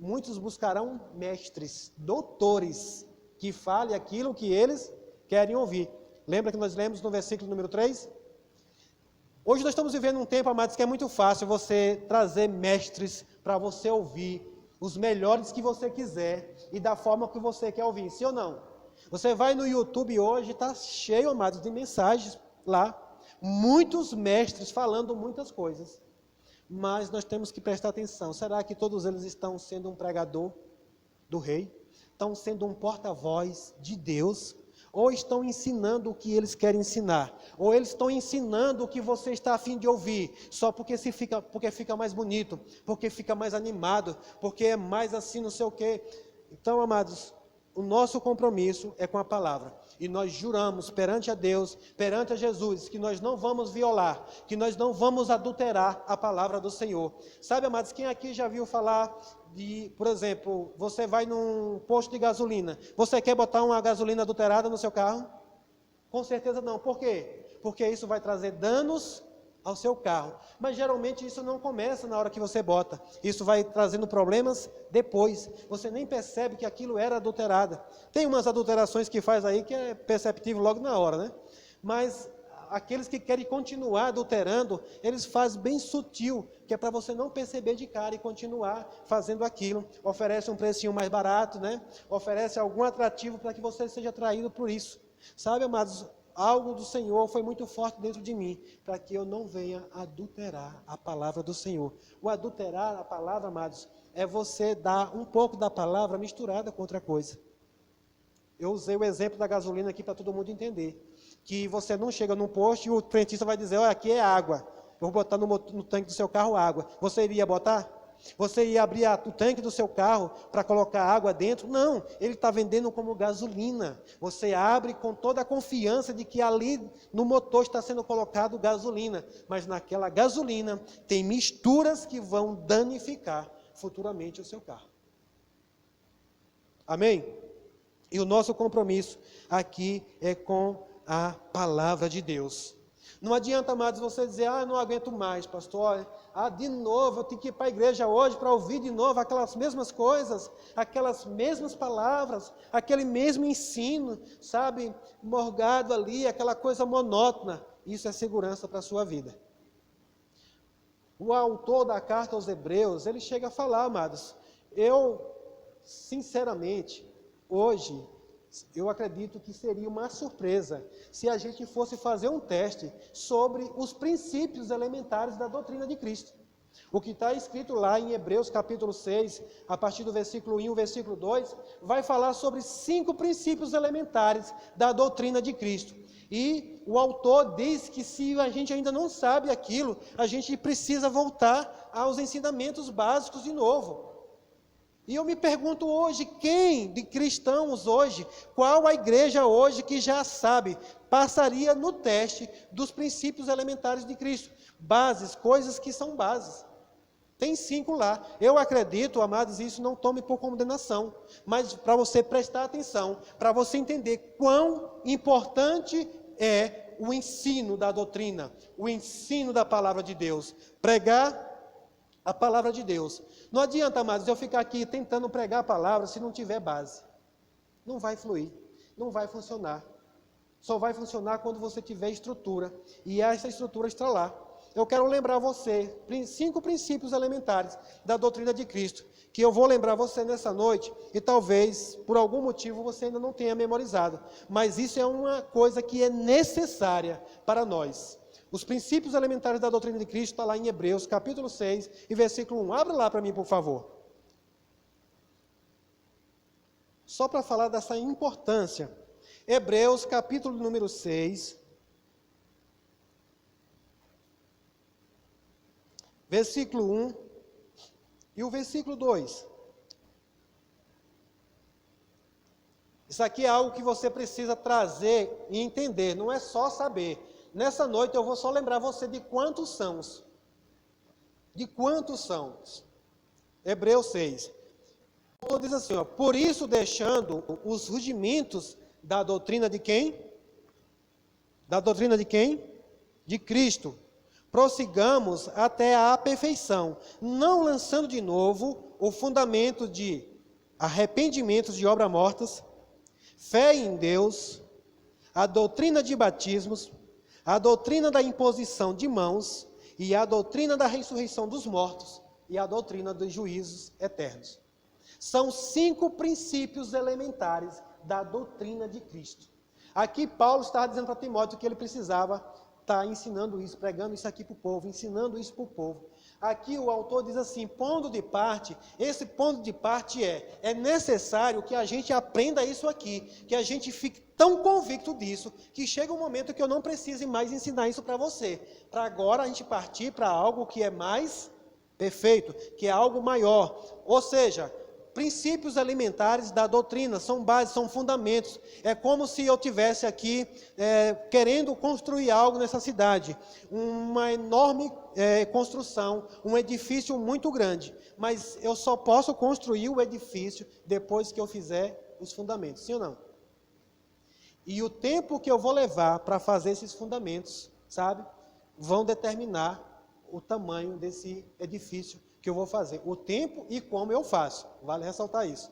muitos buscarão mestres, doutores, que falem aquilo que eles querem ouvir. Lembra que nós lemos no versículo número 3? Hoje nós estamos vivendo um tempo, amados, que é muito fácil você trazer mestres para você ouvir, os melhores que você quiser e da forma que você quer ouvir, sim ou não? Você vai no YouTube hoje, está cheio, amados, de mensagens lá, muitos mestres falando muitas coisas. Mas nós temos que prestar atenção. Será que todos eles estão sendo um pregador do rei? Estão sendo um porta-voz de Deus? Ou estão ensinando o que eles querem ensinar? Ou eles estão ensinando o que você está a fim de ouvir? Só porque fica mais bonito, porque fica mais animado, porque é mais assim não sei o quê. Então, amados, o nosso compromisso é com a palavra. E nós juramos perante a Deus, perante a Jesus, que nós não vamos violar, que nós não vamos adulterar a palavra do Senhor. Sabe, amados, quem aqui já viu falar de, por exemplo, você vai num posto de gasolina, você quer botar uma gasolina adulterada no seu carro? Com certeza não. Por quê? Porque isso vai trazer danos ao seu carro. Mas geralmente isso não começa na hora que você bota. Isso vai trazendo problemas depois. Você nem percebe que aquilo era adulterado. Tem umas adulterações que faz aí que é perceptível logo na hora, né? Mas aqueles que querem continuar adulterando, eles fazem bem sutil, que é para você não perceber de cara e continuar fazendo aquilo. Oferece um precinho mais barato, né? Oferece algum atrativo para que você seja atraído por isso. Sabe, amados, algo do Senhor foi muito forte dentro de mim, para que eu não venha adulterar a palavra do Senhor. O adulterar a palavra, amados, é você dar um pouco da palavra misturada com outra coisa. Eu usei o exemplo da gasolina aqui para todo mundo entender. Que você não chega num posto e o frentista vai dizer, olha, aqui é água. Eu vou botar no tanque do seu carro água. Você iria botar? Você ia abrir o tanque do seu carro para colocar água dentro? Não, ele está vendendo como gasolina. Você abre com toda a confiança de que ali no motor está sendo colocado gasolina. Mas naquela gasolina tem misturas que vão danificar futuramente o seu carro. Amém? E o nosso compromisso aqui é com a palavra de Deus. Não adianta, amados, você dizer, não aguento mais, pastor, de novo, eu tenho que ir para a igreja hoje para ouvir de novo aquelas mesmas coisas, aquelas mesmas palavras, aquele mesmo ensino, sabe, morgado ali, aquela coisa monótona. Isso é segurança para a sua vida. O autor da carta aos Hebreus, ele chega a falar, amados, eu, sinceramente, hoje, eu acredito que seria uma surpresa se a gente fosse fazer um teste sobre os princípios elementares da doutrina de Cristo. O que está escrito lá em Hebreus capítulo 6, a partir do versículo 1 e o versículo 2, vai falar sobre 5 princípios elementares da doutrina de Cristo. E o autor diz que se a gente ainda não sabe aquilo, a gente precisa voltar aos ensinamentos básicos de novo. E eu me pergunto hoje, quem de cristãos hoje, qual a igreja hoje que já sabe, passaria no teste dos princípios elementares de Cristo? Bases, coisas que são bases. Tem 5 lá. Eu acredito, amados, isso não tome por condenação, mas para você prestar atenção, para você entender quão importante é o ensino da doutrina, o ensino da palavra de Deus. Pregar a palavra de Deus. Não adianta, amados, eu ficar aqui tentando pregar a palavra se não tiver base. Não vai fluir, não vai funcionar. Só vai funcionar quando você tiver estrutura. E essa estrutura está lá. Eu quero lembrar você 5 princípios elementares da doutrina de Cristo, que eu vou lembrar você nessa noite, e talvez, por algum motivo, você ainda não tenha memorizado. Mas isso é uma coisa que é necessária para nós. Os princípios elementares da doutrina de Cristo está lá em Hebreus, capítulo 6 e versículo 1. Abra lá para mim, por favor. Só para falar dessa importância. Hebreus, capítulo número 6, versículo 1 e o versículo 2. Isso aqui é algo que você precisa trazer e entender, não é só saber. Nessa noite eu vou só lembrar você de quantos são. De quantos são? Hebreus 6. O autor diz assim, por isso deixando os rudimentos da doutrina de quem? Da doutrina de quem? De Cristo. Prossigamos até a perfeição, não lançando de novo o fundamento de arrependimentos de obras mortas, fé em Deus, a doutrina de batismos, a doutrina da imposição de mãos e a doutrina da ressurreição dos mortos e a doutrina dos juízos eternos. São 5 princípios elementares da doutrina de Cristo. Aqui Paulo estava dizendo para Timóteo que ele precisava estar ensinando isso, pregando isso aqui para o povo, ensinando isso para o povo. Aqui o autor diz assim, pondo de parte, esse ponto de parte é necessário que a gente aprenda isso aqui, que a gente fique tão convicto disso, que chega um momento que eu não precise mais ensinar isso para você, para agora a gente partir para algo que é mais perfeito, que é algo maior, ou seja, princípios elementares da doutrina, são bases, são fundamentos. É como se eu tivesse aqui querendo construir algo nessa cidade, uma enorme construção, um edifício muito grande, mas eu só posso construir o edifício depois que eu fizer os fundamentos, sim ou não? E o tempo que eu vou levar para fazer esses fundamentos, sabe, vão determinar o tamanho desse edifício que eu vou fazer, o tempo e como eu faço, vale ressaltar isso.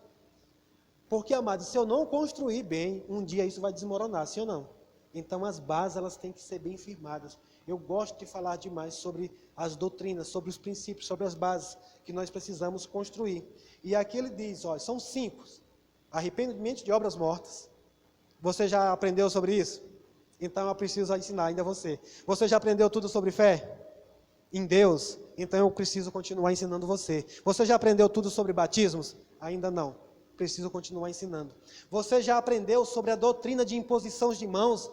Porque, amados, se eu não construir bem, um dia isso vai desmoronar, sim ou não? Então as bases, elas têm que ser bem firmadas. Eu gosto de falar demais sobre as doutrinas, sobre os princípios, sobre as bases que nós precisamos construir. E aqui ele diz, são 5, arrependimento de obras mortas. Você já aprendeu sobre isso? Então eu preciso ensinar ainda você. Você já aprendeu tudo sobre fé? em Deus, então eu preciso continuar ensinando você. Você já aprendeu tudo sobre batismos? Ainda não. Preciso continuar ensinando. Você já aprendeu sobre a doutrina de imposição de mãos?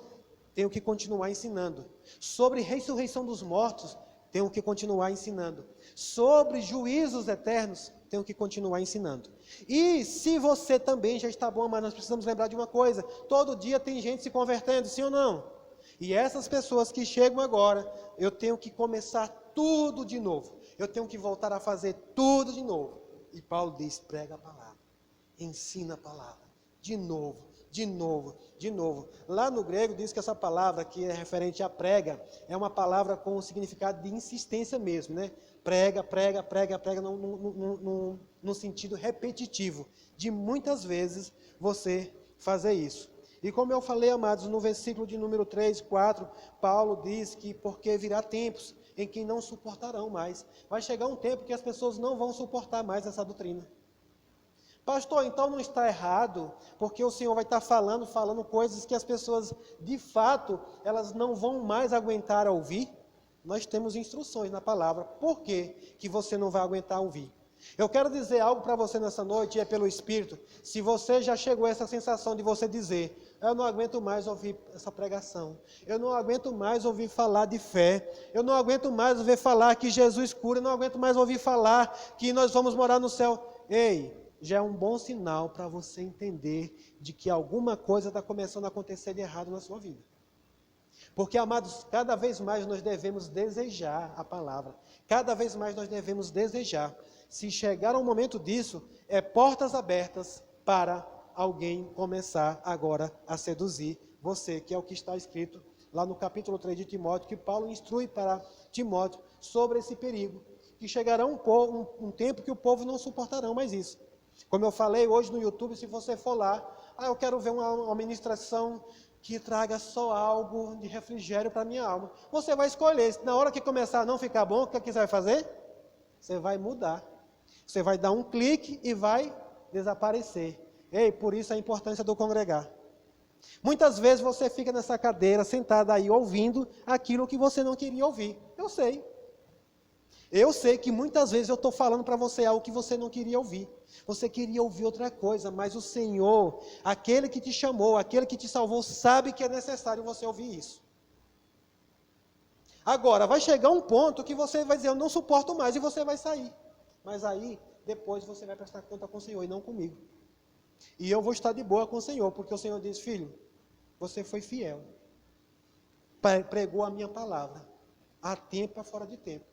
Tenho que continuar ensinando. Sobre ressurreição dos mortos? Tenho que continuar ensinando. Sobre juízos eternos? Tenho que continuar ensinando. E se você também já está bom, mas nós precisamos lembrar de uma coisa: todo dia tem gente se convertendo, sim ou não? E essas pessoas que chegam agora, eu tenho que começar tudo de novo. Eu tenho que voltar a fazer tudo de novo. E Paulo diz: prega a palavra, ensina a palavra, de novo, de novo, de novo. Lá no grego diz que essa palavra que é referente à prega, é uma palavra com o significado de insistência mesmo, né? Prega, prega, prega, prega, no sentido repetitivo, de muitas vezes você fazer isso. E como eu falei, amados, no versículo de número 3, 4, Paulo diz que porque virá tempos em que não suportarão mais. Vai chegar um tempo que as pessoas não vão suportar mais essa doutrina. Pastor, então não está errado, porque o Senhor vai estar falando coisas que as pessoas, de fato, elas não vão mais aguentar ouvir. Nós temos instruções na palavra. Por que você não vai aguentar ouvir? Eu quero dizer algo para você nessa noite, e é pelo Espírito. Se você já chegou a essa sensação de você dizer: eu não aguento mais ouvir essa pregação, eu não aguento mais ouvir falar de fé, eu não aguento mais ouvir falar que Jesus cura, eu não aguento mais ouvir falar que nós vamos morar no céu. Ei, já é um bom sinal para você entender de que alguma coisa está começando a acontecer de errado na sua vida. Porque, amados, cada vez mais nós devemos desejar a palavra. Cada vez mais nós devemos desejar. Se chegar ao momento disso, é portas abertas para alguém começar agora a seduzir você, que é o que está escrito lá no capítulo 3 de Timóteo, que Paulo instrui para Timóteo sobre esse perigo, que chegará um tempo que o povo não suportarão mais isso. Como eu falei hoje no YouTube, se você for lá, eu quero ver uma ministração que traga só algo de refrigério para a minha alma. Você vai escolher. Na hora que começar a não ficar bom, o que você vai fazer? Você vai mudar. Você vai dar um clique e vai desaparecer. Ei, por isso a importância do congregar. Muitas vezes você fica nessa cadeira, sentada aí, ouvindo aquilo que você não queria ouvir. Eu sei. Eu sei que muitas vezes eu estou falando para você algo que você não queria ouvir. Você queria ouvir outra coisa, mas o Senhor, aquele que te chamou, aquele que te salvou, sabe que é necessário você ouvir isso. Agora, vai chegar um ponto que você vai dizer: eu não suporto mais, e você vai sair. Mas aí, depois você vai prestar conta com o Senhor e não comigo. E eu vou estar de boa com o Senhor, porque o Senhor diz: filho, você foi fiel. Pregou a minha palavra, a tempo e fora de tempo.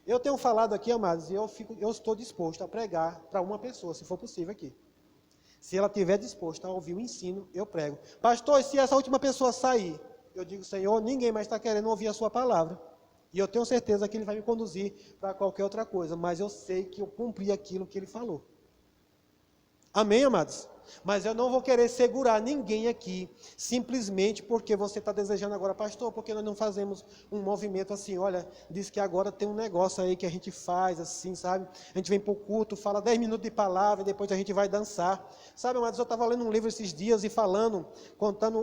Eu tenho falado aqui, amados, e eu estou disposto a pregar para uma pessoa, se for possível aqui. Se ela estiver disposta a ouvir o ensino, eu prego. Pastor, e se essa última pessoa sair? Eu digo: Senhor, ninguém mais está querendo ouvir a sua palavra. E eu tenho certeza que Ele vai me conduzir para qualquer outra coisa, mas eu sei que eu cumpri aquilo que Ele falou. Amém, amados? Mas eu não vou querer segurar ninguém aqui, simplesmente porque você está desejando agora: pastor, porque nós não fazemos um movimento assim? Olha, diz que agora tem um negócio aí que a gente faz assim, sabe? A gente vem para o culto, fala 10 minutos de palavra, e depois a gente vai dançar. Sabe, amados, eu estava lendo um livro esses dias e contando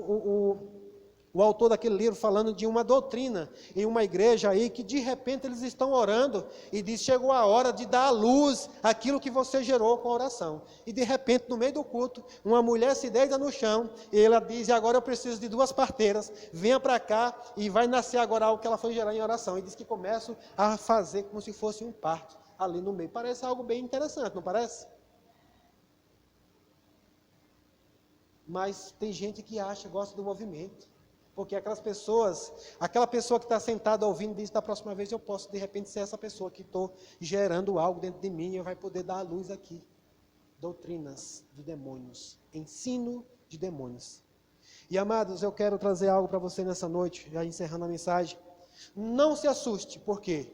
o autor daquele livro falando de uma doutrina em uma igreja aí, que de repente eles estão orando e diz: chegou a hora de dar à luz aquilo que você gerou com a oração. E de repente, no meio do culto, uma mulher se deita no chão e ela diz: agora eu preciso de 2 parteiras, venha para cá e vai nascer agora algo que ela foi gerar em oração. E diz que começam a fazer como se fosse um parto ali no meio. Parece algo bem interessante, não parece? Mas tem gente que gosta do movimento. Porque aquela pessoa que está sentada ouvindo diz: da próxima vez eu posso de repente ser essa pessoa que estou gerando algo dentro de mim e vai poder dar a luz aqui. Doutrinas de demônios, ensino de demônios. E, amados, eu quero trazer algo para você nessa noite, já encerrando a mensagem. Não se assuste, por quê?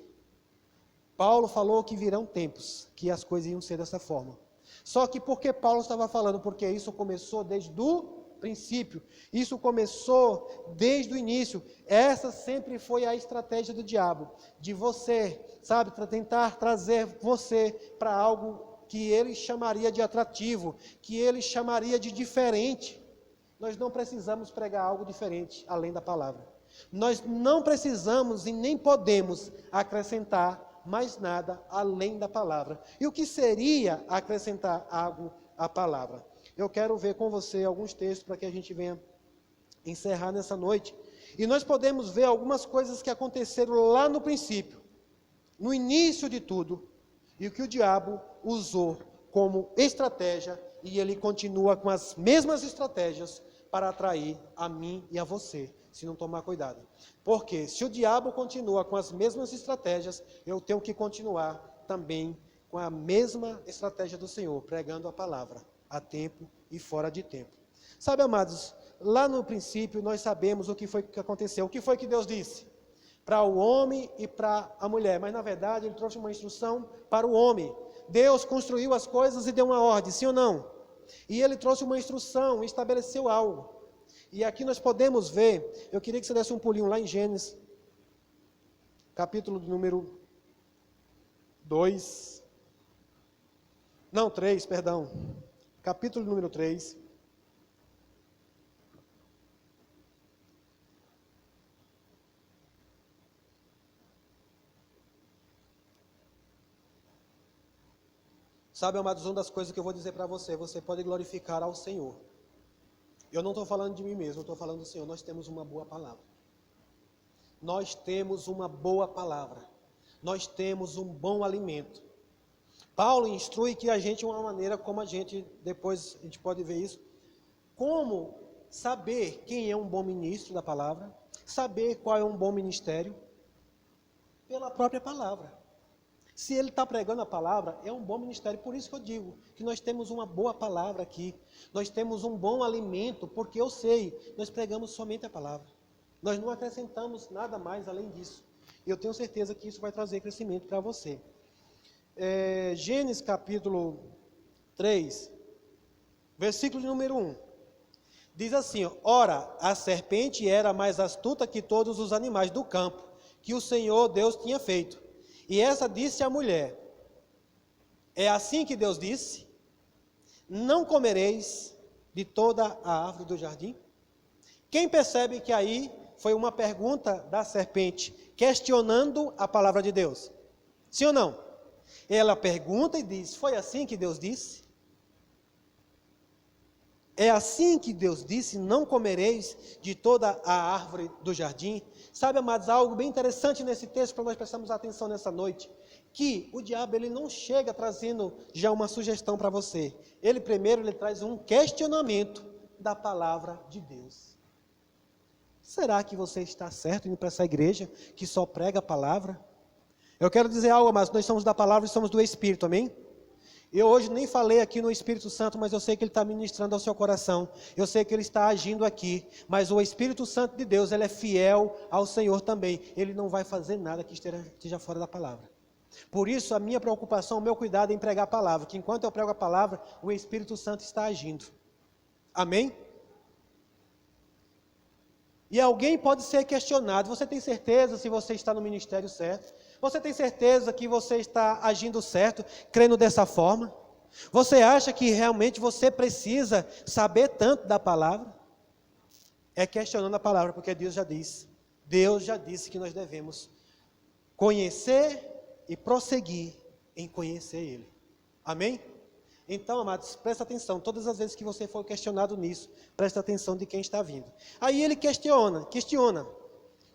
Paulo falou que virão tempos que as coisas iam ser dessa forma. Só que por que Paulo estava falando? Porque isso começou desde o princípio, isso começou desde o início. Essa sempre foi a estratégia do diabo, de você, sabe, para tentar trazer você para algo que ele chamaria de atrativo, que ele chamaria de diferente. Nós não precisamos pregar algo diferente, além da palavra. Nós não precisamos e nem podemos acrescentar mais nada além da palavra. E o que seria acrescentar algo à palavra? Eu quero ver com você alguns textos para que a gente venha encerrar nessa noite. E nós podemos ver algumas coisas que aconteceram lá no princípio, no início de tudo, e o que o diabo usou como estratégia, e ele continua com as mesmas estratégias para atrair a mim e a você, se não tomar cuidado. Porque se o diabo continua com as mesmas estratégias, eu tenho que continuar também com a mesma estratégia do Senhor, pregando a palavra, a tempo e fora de tempo. Sabe, amados, lá no princípio nós sabemos o que foi que aconteceu. O que foi que Deus disse? Para o homem e para a mulher. Mas na verdade ele trouxe uma instrução para o homem. Deus construiu as coisas e deu uma ordem, sim ou não? E ele trouxe uma instrução, estabeleceu algo. E aqui nós podemos ver, eu queria que você desse um pulinho lá em Gênesis, capítulo número 2, não, 3, perdão, capítulo número 3. Sabe, amados, uma das coisas que eu vou dizer para você, você pode glorificar ao Senhor. Eu não estou falando de mim mesmo, eu estou falando do Senhor. Nós temos uma boa palavra. Nós temos uma boa palavra. Nós temos um bom alimento. Paulo instrui que a gente, uma maneira como a gente, depois a gente pode ver isso, como saber quem é um bom ministro da palavra, saber qual é um bom ministério, pela própria palavra. Se ele está pregando a palavra, é um bom ministério. Por isso que eu digo que nós temos uma boa palavra aqui. Nós temos um bom alimento, porque eu sei, nós pregamos somente a palavra. Nós não acrescentamos nada mais além disso. E eu tenho certeza que isso vai trazer crescimento para você. Gênesis capítulo 3, versículo número 1. Diz assim: ora, a serpente era mais astuta que todos os animais do campo, que o Senhor Deus tinha feito. E essa disse à mulher: é assim que Deus disse: não comereis de toda a árvore do jardim? Quem percebe que aí foi uma pergunta da serpente, questionando a palavra de Deus? Sim ou não? Ela pergunta e diz: foi assim que Deus disse? É assim que Deus disse: não comereis de toda a árvore do jardim? Sabe, amados, há algo bem interessante nesse texto para nós prestarmos atenção nessa noite, que o diabo ele não chega trazendo já uma sugestão para você. Ele primeiro traz um questionamento da palavra de Deus. Será que você está certo indo para essa igreja que só prega a palavra? Eu quero dizer algo, amados, nós somos da palavra e somos do Espírito, amém? Eu hoje nem falei aqui no Espírito Santo, mas eu sei que Ele está ministrando ao seu coração. Eu sei que Ele está agindo aqui. Mas o Espírito Santo de Deus, Ele é fiel ao Senhor também. Ele não vai fazer nada que esteja fora da palavra. Por isso, a minha preocupação, o meu cuidado é em pregar a palavra. Que enquanto eu prego a palavra, o Espírito Santo está agindo. Amém? E alguém pode ser questionado: você tem certeza se você está no ministério certo? Você tem certeza que você está agindo certo, crendo dessa forma? Você acha que realmente você precisa saber tanto da palavra? É questionando a palavra, porque Deus já disse. Deus já disse que nós devemos conhecer e prosseguir em conhecer Ele. Amém? Então, amados, presta atenção. Todas as vezes que você for questionado nisso, presta atenção de quem está vindo. Aí ele questiona.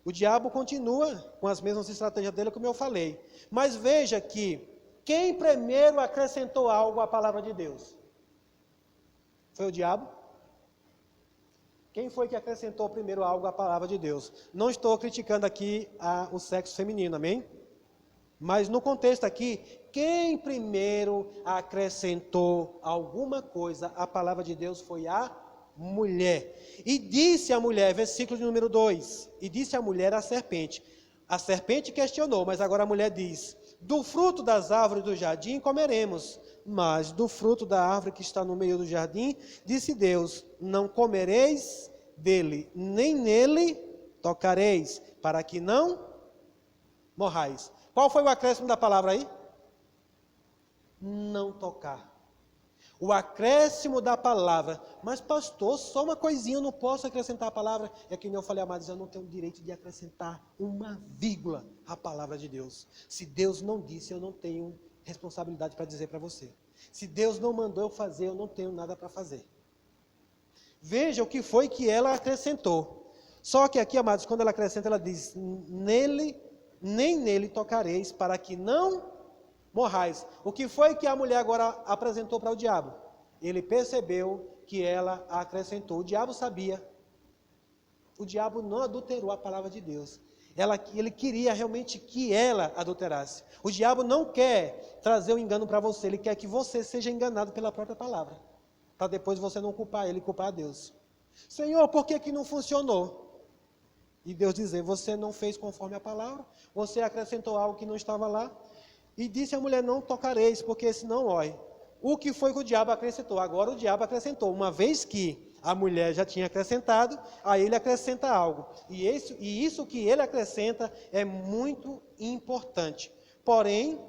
O diabo continua com as mesmas estratégias dele, como eu falei. Mas veja que quem primeiro acrescentou algo à palavra de Deus? Foi o diabo? Quem foi que acrescentou primeiro algo à palavra de Deus? Não estou criticando aqui o sexo feminino, amém? Mas no contexto aqui, quem primeiro acrescentou alguma coisa à palavra de Deus foi a mulher. E disse a mulher, versículo número 2, e disse a mulher à serpente. A serpente questionou, mas agora a mulher diz: do fruto das árvores do jardim comeremos, mas do fruto da árvore que está no meio do jardim, disse Deus: não comereis dele, nem nele tocareis, para que não morrais. Qual foi o acréscimo da palavra aí? Não tocar. O acréscimo da palavra. Mas pastor, só uma coisinha, eu não posso acrescentar a palavra. É que nem eu falei, amados, eu não tenho o direito de acrescentar uma vírgula à palavra de Deus. Se Deus não disse, eu não tenho responsabilidade para dizer para você. Se Deus não mandou eu fazer, eu não tenho nada para fazer. Veja o que foi que ela acrescentou. Só que aqui, amados, quando ela acrescenta, ela diz, nem nele tocareis, para que não morrais. O que foi que a mulher agora apresentou para o diabo? Ele percebeu que ela acrescentou. O diabo sabia. O diabo não adulterou a palavra de Deus. Ele queria realmente que ela adulterasse. O diabo não quer trazer o engano para você. Ele quer que você seja enganado pela própria palavra. Para depois você não culpar ele, culpar a Deus. Senhor, por que não funcionou? E Deus dizer, você não fez conforme a palavra. Você acrescentou algo que não estava lá. E disse a mulher, não tocareis, porque senão, olha, o que foi que o diabo acrescentou? Agora o diabo acrescentou, uma vez que a mulher já tinha acrescentado, aí ele acrescenta algo. E isso que ele acrescenta é muito importante. Porém,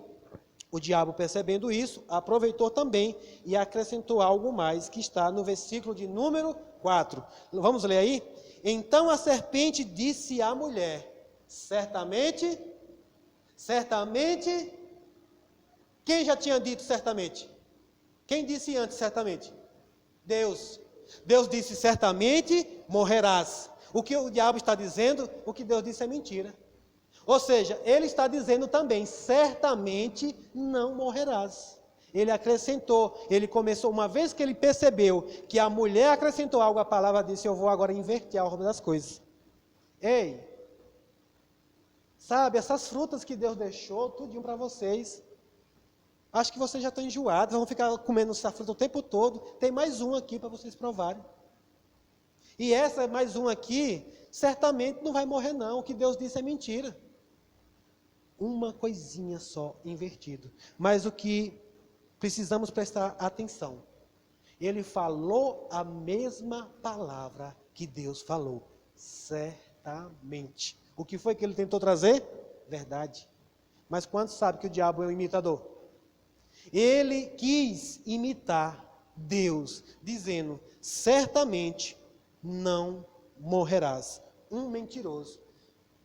o diabo percebendo isso, aproveitou também e acrescentou algo mais, que está no versículo de número 4. Vamos ler aí? Então a serpente disse à mulher, certamente... Quem já tinha dito certamente? Quem disse antes certamente? Deus. Deus disse certamente morrerás. O que o diabo está dizendo, o que Deus disse é mentira. Ou seja, ele está dizendo também, certamente não morrerás. Ele acrescentou, ele começou, uma vez que ele percebeu que a mulher acrescentou algo, a palavra disse, eu vou agora inverter a ordem das coisas. Ei, sabe, essas frutas que Deus deixou, tudinho para vocês. Acho que vocês já estão enjoados, vão ficar comendo essa fruta o tempo todo. Tem mais um aqui para vocês provarem. E essa mais um aqui, certamente não vai morrer não. O que Deus disse é mentira. Uma coisinha só, invertido. Mas o que precisamos prestar atenção. Ele falou a mesma palavra que Deus falou. Certamente. O que foi que ele tentou trazer? Verdade. Mas quantos sabem que o diabo é um imitador? Ele quis imitar Deus, dizendo, certamente não morrerás. Um mentiroso,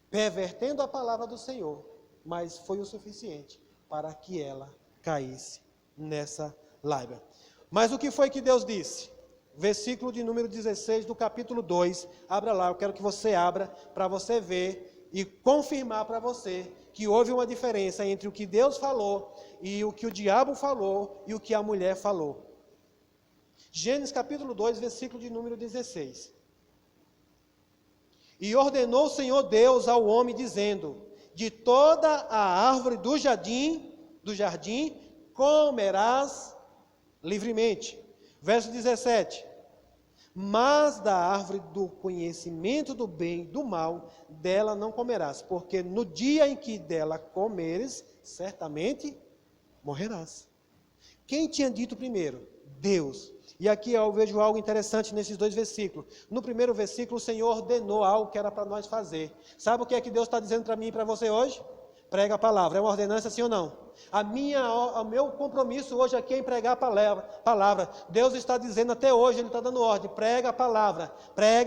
pervertendo a palavra do Senhor, mas foi o suficiente para que ela caísse nessa lábia. Mas o que foi que Deus disse? Versículo de número 16 do capítulo 2, abra lá, eu quero que você abra para você ver e confirmar para você que houve uma diferença entre o que Deus falou e o que o diabo falou e o que a mulher falou. Gênesis capítulo 2, versículo de número 16. E ordenou o Senhor Deus ao homem, dizendo, de toda a árvore do jardim comerás livremente. Verso 17. Mas da árvore do conhecimento do bem e do mal, dela não comerás, porque no dia em que dela comeres, certamente morrerás. Quem tinha dito primeiro? Deus. E aqui eu vejo algo interessante nesses dois versículos. No primeiro versículo, o Senhor ordenou algo que era para nós fazer. Sabe o que é que Deus está dizendo para mim e para você hoje? Prega a palavra. É uma ordenança, sim ou não? O meu compromisso hoje aqui é em pregar a palavra. Deus está dizendo até hoje, Ele está dando ordem. Prega a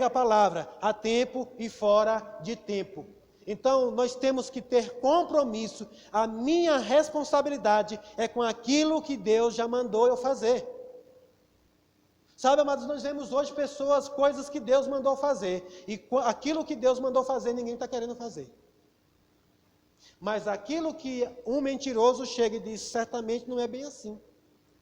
palavra, a tempo e fora de tempo. Então, nós temos que ter compromisso. A minha responsabilidade é com aquilo que Deus já mandou eu fazer. Sabe, amados, nós vemos hoje pessoas, coisas que Deus mandou fazer. E aquilo que Deus mandou fazer, ninguém está querendo fazer. Mas aquilo que um mentiroso chega e diz, certamente não é bem assim.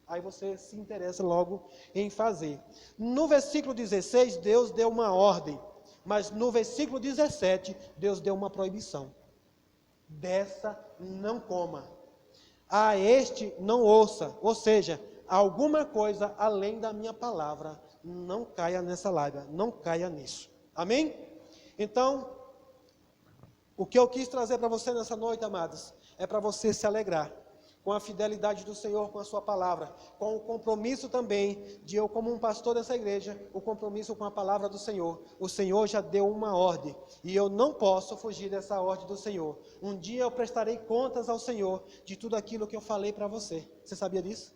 Aí você se interessa logo em fazer. No versículo 16, Deus deu uma ordem. Mas no versículo 17, Deus deu uma proibição. Dessa não coma. A este não ouça. Ou seja, alguma coisa além da minha palavra não caia nessa lábia. Não caia nisso. Amém? Então, o que eu quis trazer para você nessa noite, amados, é para você se alegrar com a fidelidade do Senhor, com a sua palavra, com o compromisso também de eu, como um pastor dessa igreja, o compromisso com a palavra do Senhor. O Senhor já deu uma ordem, e eu não posso fugir dessa ordem do Senhor. Um dia eu prestarei contas ao Senhor de tudo aquilo que eu falei para você. Você sabia disso?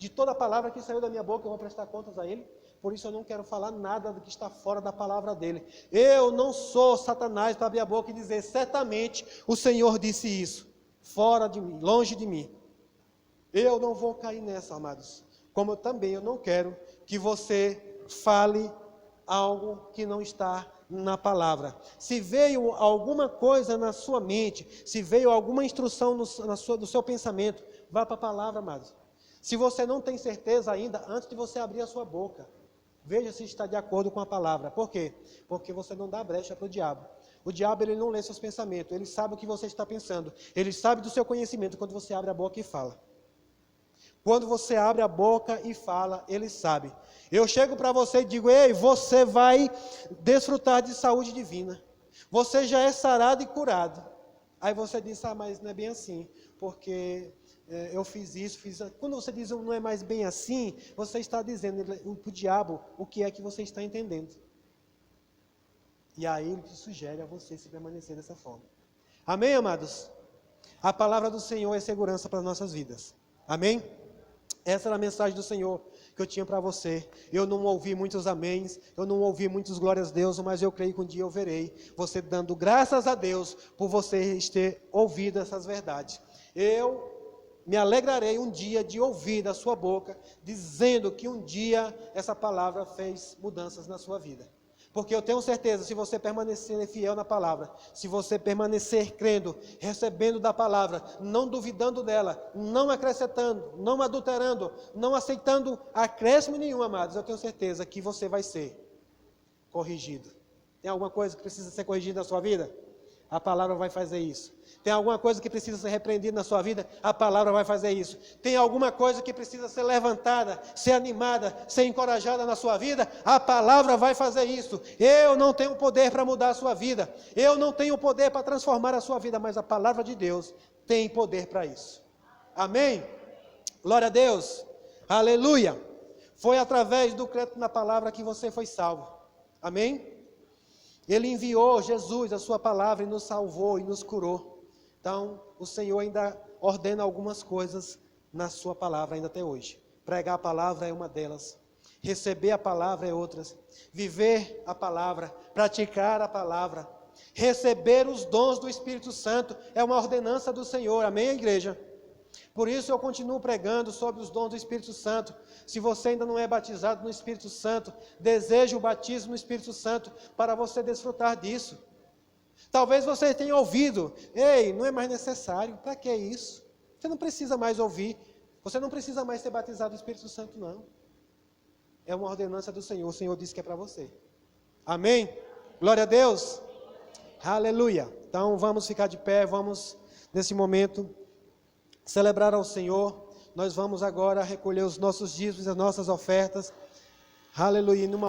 De toda palavra que saiu da minha boca, eu vou prestar contas a Ele. Por isso eu não quero falar nada do que está fora da palavra dEle. Eu não sou Satanás para abrir a boca e dizer, certamente o Senhor disse isso. Fora de mim, longe de mim. Eu não vou cair nessa, amados. Como também eu não quero que você fale algo que não está na palavra. Se veio alguma coisa na sua mente, se veio alguma instrução no seu pensamento, vá para a palavra, amados. Se você não tem certeza ainda, antes de você abrir a sua boca, veja se está de acordo com a palavra. Por quê? Porque você não dá brecha para o diabo. O diabo, ele não lê seus pensamentos, ele sabe o que você está pensando, ele sabe do seu conhecimento quando você abre a boca e fala. Quando você abre a boca e fala, ele sabe. Eu chego para você e digo, ei, você vai desfrutar de saúde divina. Você já é sarado e curado. Aí você diz, mas não é bem assim, porque eu fiz isso, fiz aquilo. Quando você diz, não é mais bem assim, você está dizendo para o diabo o que é que você está entendendo. E aí ele te sugere a você se permanecer dessa forma. Amém, amados? A palavra do Senhor é segurança para as nossas vidas. Amém? Essa era a mensagem do Senhor que eu tinha para você. Eu não ouvi muitos améns, eu não ouvi muitos glórias a Deus, mas eu creio que um dia eu verei você dando graças a Deus por você ter ouvido essas verdades. Eu me alegrarei um dia de ouvir da sua boca, dizendo que um dia essa palavra fez mudanças na sua vida. Porque eu tenho certeza, se você permanecer fiel na palavra, se você permanecer crendo, recebendo da palavra, não duvidando dela, não acrescentando, não adulterando, não aceitando acréscimo nenhum, amados, eu tenho certeza que você vai ser corrigido. Tem alguma coisa que precisa ser corrigida na sua vida? A palavra vai fazer isso. Tem alguma coisa que precisa ser repreendida na sua vida? A palavra vai fazer isso. Tem alguma coisa que precisa ser levantada, ser animada, ser encorajada na sua vida? A palavra vai fazer isso. Eu não tenho poder para mudar a sua vida. Eu não tenho poder para transformar a sua vida, mas a palavra de Deus tem poder para isso. Amém? Glória a Deus. Aleluia. Foi através do crédito na palavra que você foi salvo. Amém? Ele enviou Jesus, a sua palavra, e nos salvou e nos curou. Então, o Senhor ainda ordena algumas coisas na sua palavra ainda até hoje. Pregar a palavra é uma delas. Receber a palavra é outras. Viver a palavra, praticar a palavra. Receber os dons do Espírito Santo é uma ordenança do Senhor. Amém, igreja? Por isso eu continuo pregando sobre os dons do Espírito Santo. Se você ainda não é batizado no Espírito Santo, deseje o batismo no Espírito Santo para você desfrutar disso. Talvez você tenha ouvido, ei, não é mais necessário, para que isso? Você não precisa mais ouvir, você não precisa mais ser batizado no Espírito Santo, não. É uma ordenança do Senhor, o Senhor disse que é para você. Amém? Glória a Deus. Aleluia. Então vamos ficar de pé, vamos nesse momento celebrar ao Senhor. Nós vamos agora recolher os nossos dízimos, as nossas ofertas. Aleluia.